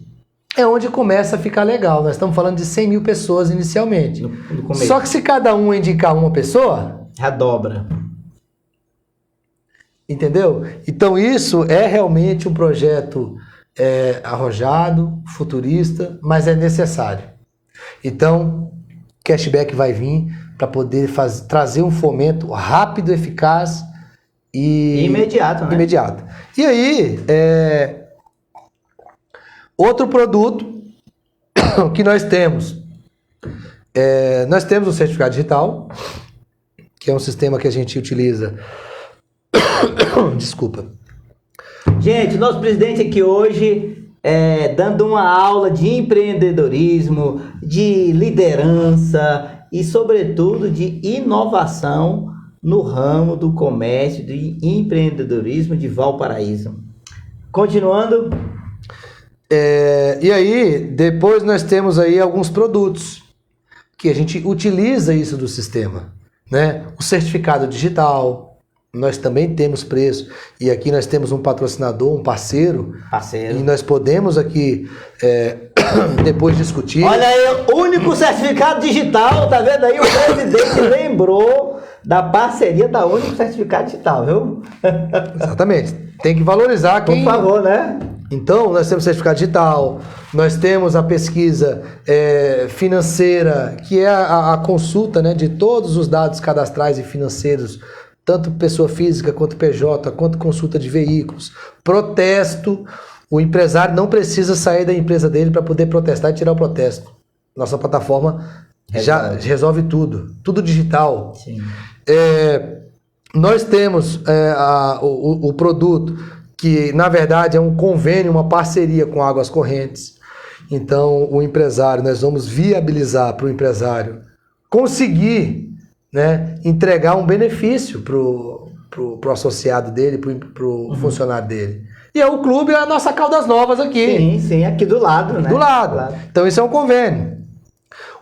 é onde começa a ficar legal. Nós estamos falando de 100 mil pessoas inicialmente. No começo. Só que se cada um indicar uma pessoa... Já dobra. Entendeu? Então isso é realmente um projeto arrojado, futurista, mas é necessário. Então, cashback vai vir para poder trazer um fomento rápido, eficaz e imediato, né? Imediato. E aí, outro produto que nós temos o certificado digital, que é um sistema que a gente utiliza. Desculpa. Gente, nosso presidente aqui hoje dando uma aula de empreendedorismo, de liderança e, sobretudo, de inovação no ramo do comércio, de empreendedorismo de Valparaíso. Continuando. E aí, depois nós temos aí alguns produtos que a gente utiliza isso do sistema, né? O certificado digital, nós também temos preço, e aqui nós temos um patrocinador, um parceiro. E nós podemos aqui depois discutir. Olha aí, o único certificado digital, tá vendo aí? O presidente lembrou da parceria da Único Certificado Digital, viu? Exatamente. Tem que valorizar quem... Por favor, né? Então, nós temos certificado digital, nós temos a pesquisa financeira, que é a consulta, né, de todos os dados cadastrais e financeiros, tanto pessoa física quanto PJ, quanto consulta de veículos. Protesto, o empresário não precisa sair da empresa dele para poder protestar e tirar o protesto. Nossa plataforma já resolve tudo digital. Sim. Nós temos o produto que, na verdade, é um convênio, uma parceria com Águas Correntes. Então, o empresário, nós vamos viabilizar para o empresário conseguir, né, entregar um benefício pro associado dele, pro funcionário dele. E o clube é a nossa Caldas Novas aqui. Sim, aqui do lado, né? Do lado. Então, isso é um convênio.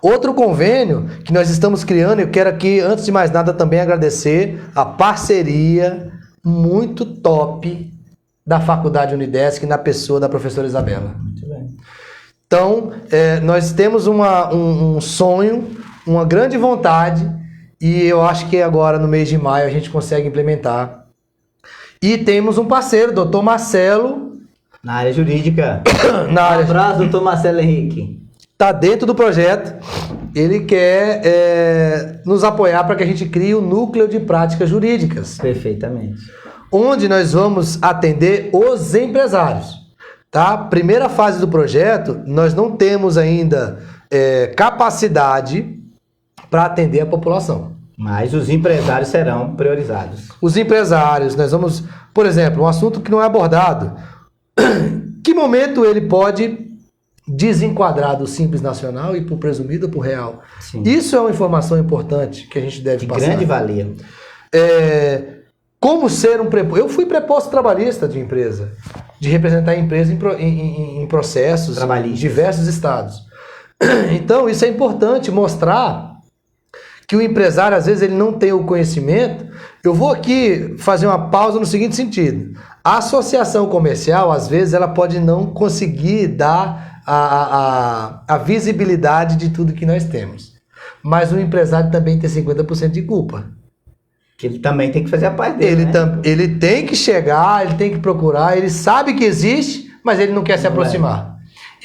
Outro convênio que nós estamos criando, eu quero aqui, antes de mais nada, também agradecer a parceria muito top da Faculdade Unidesc na pessoa da professora Isabela. Muito bem. Então, nós temos um sonho, uma grande vontade, e eu acho que agora no mês de maio a gente consegue implementar. E temos um parceiro, doutor Marcelo. Na área jurídica. Na área... Um abraço, doutor Marcelo Henrique. Está dentro do projeto. Ele quer nos apoiar para que a gente crie o núcleo de práticas jurídicas. Perfeitamente. Onde nós vamos atender os empresários. Tá? Primeira fase do projeto, nós não temos ainda capacidade para atender a população. Mas os empresários serão priorizados. Os empresários, nós vamos... Por exemplo, um assunto que não é abordado. Que momento ele pode desenquadrar do Simples Nacional e para o presumido ou para o real? Sim. Isso é uma informação importante que a gente deve passar. De grande valia. Como ser um preposto? Eu fui preposto trabalhista de empresa, de representar a empresa em processos em diversos estados. Então, isso é importante mostrar que o empresário, às vezes, ele não tem o conhecimento. Eu vou aqui fazer uma pausa no seguinte sentido. A associação comercial, às vezes, ela pode não conseguir dar a visibilidade de tudo que nós temos. Mas o empresário também tem 50% de culpa. Que ele também tem que fazer a parte dele, Ele tem que chegar, ele tem que procurar, ele sabe que existe, mas ele não quer se aproximar.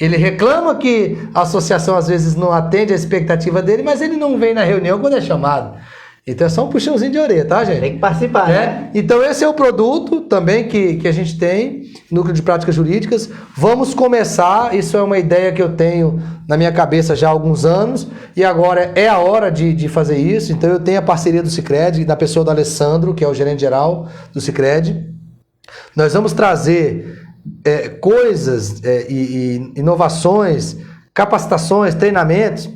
Ele reclama que a associação às vezes não atende a expectativa dele, mas ele não vem na reunião quando é chamado. Então é só um puxãozinho de orelha, tá, gente? Tem que participar, né? Então esse é o produto também que a gente tem, Núcleo de Práticas Jurídicas. Vamos começar, isso é uma ideia que eu tenho na minha cabeça já há alguns anos, e agora é a hora de fazer isso. Então eu tenho a parceria do Sicredi, da pessoa do Alessandro, que é o gerente geral do Sicredi. Nós vamos trazer coisas e inovações, capacitações, treinamentos,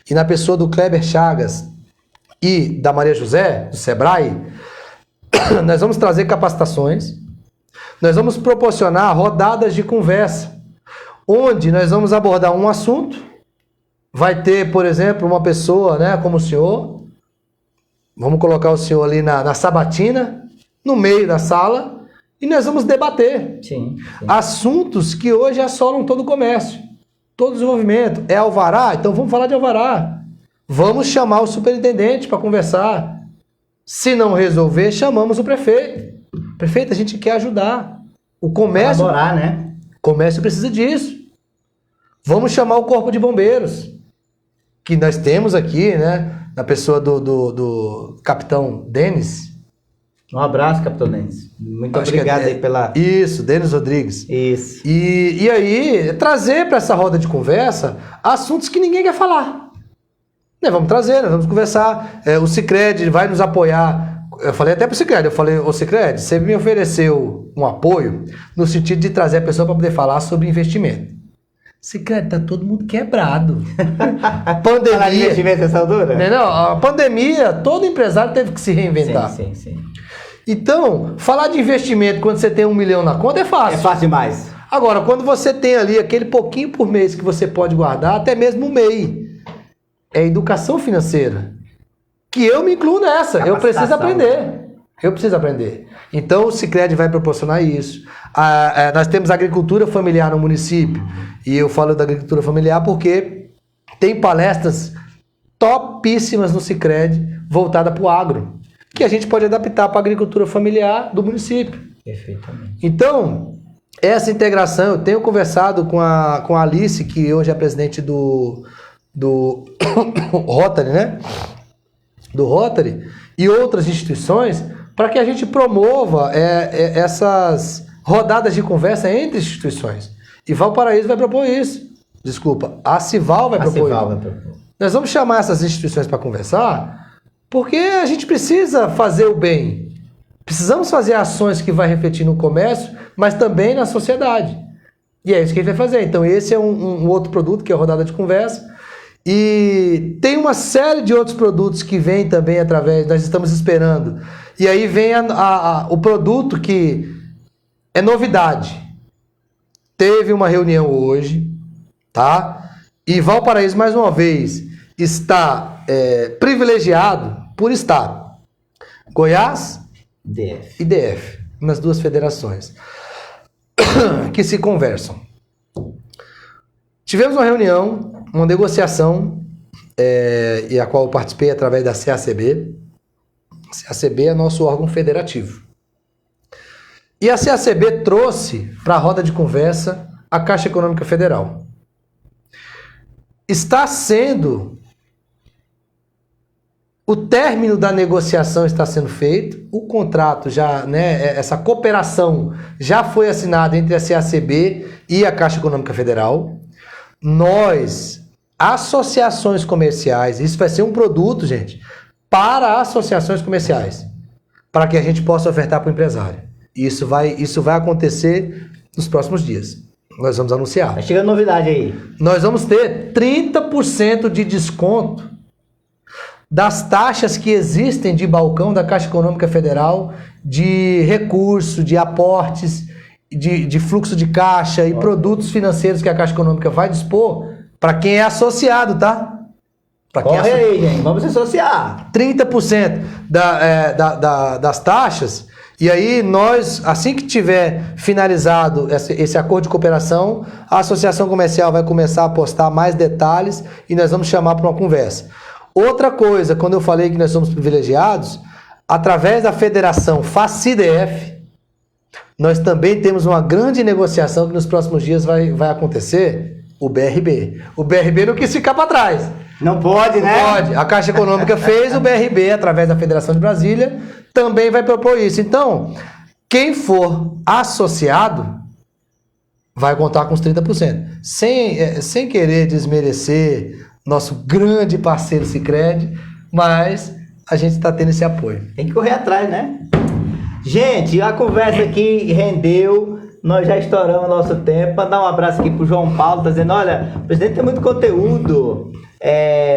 e na pessoa do Kleber Chagas e da Maria José, do Sebrae, nós vamos trazer capacitações, nós vamos proporcionar rodadas de conversa, onde nós vamos abordar um assunto, vai ter, por exemplo, uma pessoa, né, como o senhor, vamos colocar o senhor ali na sabatina, no meio da sala, e nós vamos debater assuntos que hoje assolam todo o comércio, todo o desenvolvimento. É alvará? Então vamos falar de alvará. Vamos chamar o superintendente para conversar. Se não resolver, chamamos o prefeito. Prefeito, a gente quer ajudar. O comércio... Colaborar, né? O comércio precisa disso. Vamos chamar o Corpo de Bombeiros, que nós temos aqui, né? Na pessoa do capitão Denis. Um abraço, capitão Denis. Muito obrigado aí pela... Isso, Denis Rodrigues. Isso. E aí, trazer para essa roda de conversa assuntos que ninguém quer falar. Nós vamos trazer, nós vamos conversar. O Sicredi vai nos apoiar. Eu falei até para o Sicredi, ô Sicredi, você me ofereceu um apoio no sentido de trazer a pessoa para poder falar sobre investimento. Sicredi, tá todo mundo quebrado. Pandemia. Não, a pandemia, todo empresário teve que se reinventar. Sim. Então, falar de investimento quando você tem 1 milhão na conta é fácil. É fácil demais. Agora, quando você tem ali aquele pouquinho por mês que você pode guardar, até mesmo um MEI, é educação financeira. Que eu me incluo nessa. Eu preciso aprender. Então, o Sicredi vai proporcionar isso. Nós temos agricultura familiar no município. E eu falo da agricultura familiar porque tem palestras topíssimas no Sicredi voltada para o agro, que a gente pode adaptar para a agricultura familiar do município. Perfeitamente. Então, essa integração, eu tenho conversado com a Alice, que hoje é presidente do Rotary, né? Do Rotary e outras instituições, para que a gente promova essas rodadas de conversa entre instituições. E Valparaíso vai propor isso. Desculpa, a Cival vai propor isso. Nós vamos chamar essas instituições para conversar, porque a gente precisa fazer o bem. Precisamos fazer ações que vai refletir no comércio, mas também na sociedade. E é isso que a gente vai fazer. Então esse é um outro produto, que é a rodada de conversa. E tem uma série de outros produtos que vem também através, nós estamos esperando. E aí vem o produto que é novidade. Teve uma reunião hoje, tá? E Valparaíso, mais uma vez, está privilegiado por estar Goiás e DF, nas duas federações, que se conversam. Tivemos uma reunião, uma negociação e a qual eu participei através da CACB. A CACB é nosso órgão federativo. E a CACB trouxe para a roda de conversa a Caixa Econômica Federal. O término da negociação está sendo feito, o contrato já, essa cooperação já foi assinada entre a CACB e a Caixa Econômica Federal. Nós, associações comerciais, isso vai ser um produto, gente, para associações comerciais, para que a gente possa ofertar para o empresário. Isso vai acontecer nos próximos dias. Nós vamos anunciar. Tá chegando novidade aí. Nós vamos ter 30% de desconto das taxas que existem de balcão da Caixa Econômica Federal, de recurso, de aportes, de fluxo de caixa e produtos financeiros que a Caixa Econômica vai dispor para quem é associado, tá? Corre aí, gente. Vamos se associar. 30% das taxas. E aí nós, assim que tiver finalizado esse acordo de cooperação, a associação comercial vai começar a postar mais detalhes e nós vamos chamar para uma conversa. Outra coisa, quando eu falei que nós somos privilegiados, através da Federação FACIDF, nós também temos uma grande negociação que nos próximos dias vai acontecer, o BRB. O BRB não quis ficar para trás. Não pode, né? Não pode. A Caixa Econômica fez, o BRB, através da Federação de Brasília, também vai propor isso. Então, quem for associado vai contar com os 30%. Sem querer desmerecer nosso grande parceiro Sicredi, mas a gente está tendo esse apoio. Tem que correr atrás, né? Gente, a conversa aqui rendeu. Nós já estouramos o nosso tempo. Mandar um abraço aqui pro João Paulo, tá dizendo, olha, o presidente tem muito conteúdo.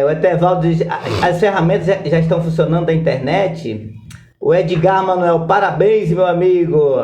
O Etevaldo diz, as ferramentas já estão funcionando da internet. O Edgar Manuel, parabéns, meu amigo.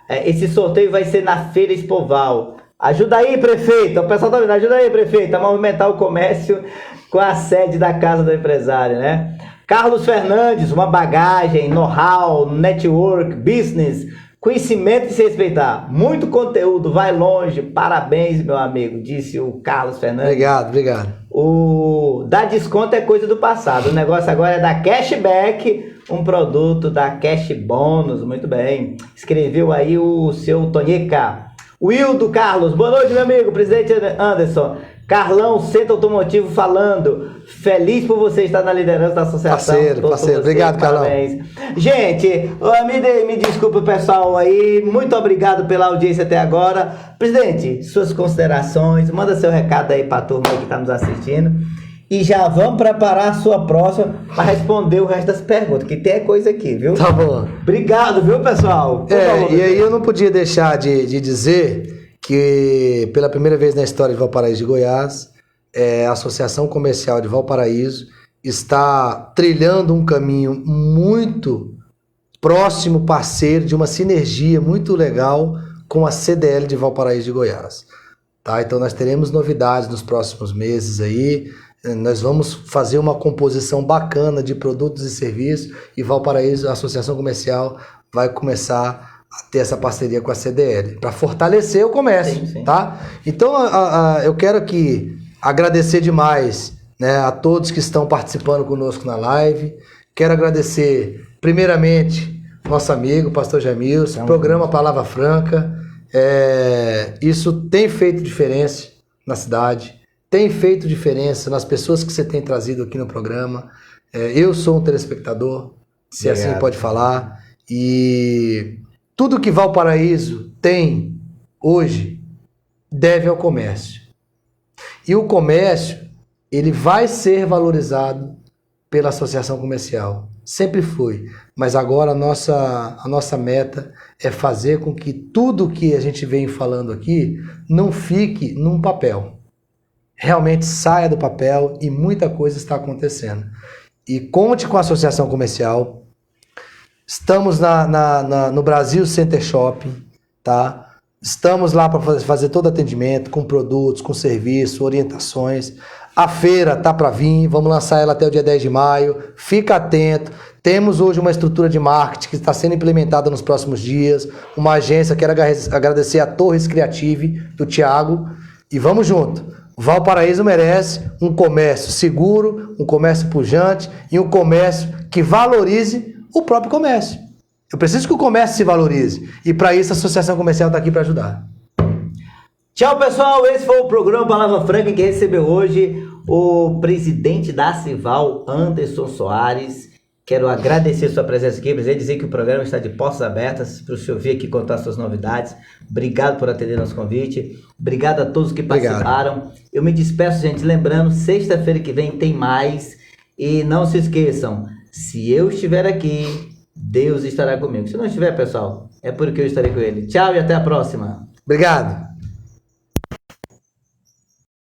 Esse sorteio vai ser na Feira Expoval. Ajuda aí, prefeito. O pessoal tá vendo, ajuda aí, prefeito, a movimentar o comércio com a sede da Casa do Empresário, né? Carlos Fernandes, uma bagagem, know-how, network, business, conhecimento e se respeitar. Muito conteúdo, vai longe. Parabéns, meu amigo, disse o Carlos Fernandes. Obrigado. O dar desconto é coisa do passado. O negócio agora é dar cashback, um produto da Cash Bônus. Muito bem. Escreveu aí o seu Tonica. Wildo Carlos, boa noite, meu amigo. Presidente Anderson. Carlão, Centro Automotivo falando. Feliz por você estar na liderança da associação. Parceiro. Obrigado, parabéns. Carlão. Gente, me desculpe o pessoal aí. Muito obrigado pela audiência até agora. Presidente, suas considerações. Manda seu recado aí para a turma aí que está nos assistindo. E já vamos preparar a sua próxima para responder o resto das perguntas, que tem coisa aqui, viu? Tá bom. Obrigado, viu, pessoal? E aí eu não podia deixar de dizer que pela primeira vez na história de Valparaíso de Goiás, a Associação Comercial de Valparaíso está trilhando um caminho muito próximo, parceiro, de uma sinergia muito legal com a CDL de Valparaíso de Goiás. Tá? Então nós teremos novidades nos próximos meses aí, nós vamos fazer uma composição bacana de produtos e serviços e Valparaíso, a Associação Comercial, vai começar a ter essa parceria com a CDL, para fortalecer o comércio, sim. Tá? Então, eu quero aqui agradecer demais, né, a todos que estão participando conosco na live. Quero agradecer, primeiramente, nosso amigo, pastor Jamilson, programa Palavra Franca. Isso tem feito diferença na cidade, tem feito diferença nas pessoas que você tem trazido aqui no programa. Eu sou um telespectador, se assim pode falar, e tudo que Valparaíso tem hoje deve ao comércio. E o comércio, ele vai ser valorizado pela associação comercial. Sempre foi. Mas agora a nossa meta é fazer com que tudo que a gente vem falando aqui não fique num papel. Realmente saia do papel e muita coisa está acontecendo. E conte com a associação comercial. Estamos no Brasil Center Shopping, tá? Estamos lá para fazer todo atendimento, com produtos, com serviço, orientações. A feira tá para vir, vamos lançar ela até o dia 10 de maio. Fica atento. Temos hoje uma estrutura de marketing que está sendo implementada nos próximos dias. Uma agência, quero agradecer a Torres Creative, do Thiago. E vamos junto. Valparaíso merece um comércio seguro, um comércio pujante e um comércio que valorize o próprio comércio. Eu preciso que o comércio se valorize. E para isso a Associação Comercial está aqui para ajudar. Tchau, pessoal. Esse foi o programa Palavra Franca, que recebeu hoje o presidente da Cival, Anderson Soares. Quero agradecer sua presença aqui, presidente, dizer que o programa está de portas abertas para o senhor vir aqui contar suas novidades. Obrigado por atender nosso convite. Obrigado a todos que participaram. Eu me despeço, gente, lembrando, sexta-feira que vem tem mais. E não se esqueçam, se eu estiver aqui, Deus estará comigo. Se não estiver, pessoal, é porque eu estarei com ele. Tchau e até a próxima. Obrigado.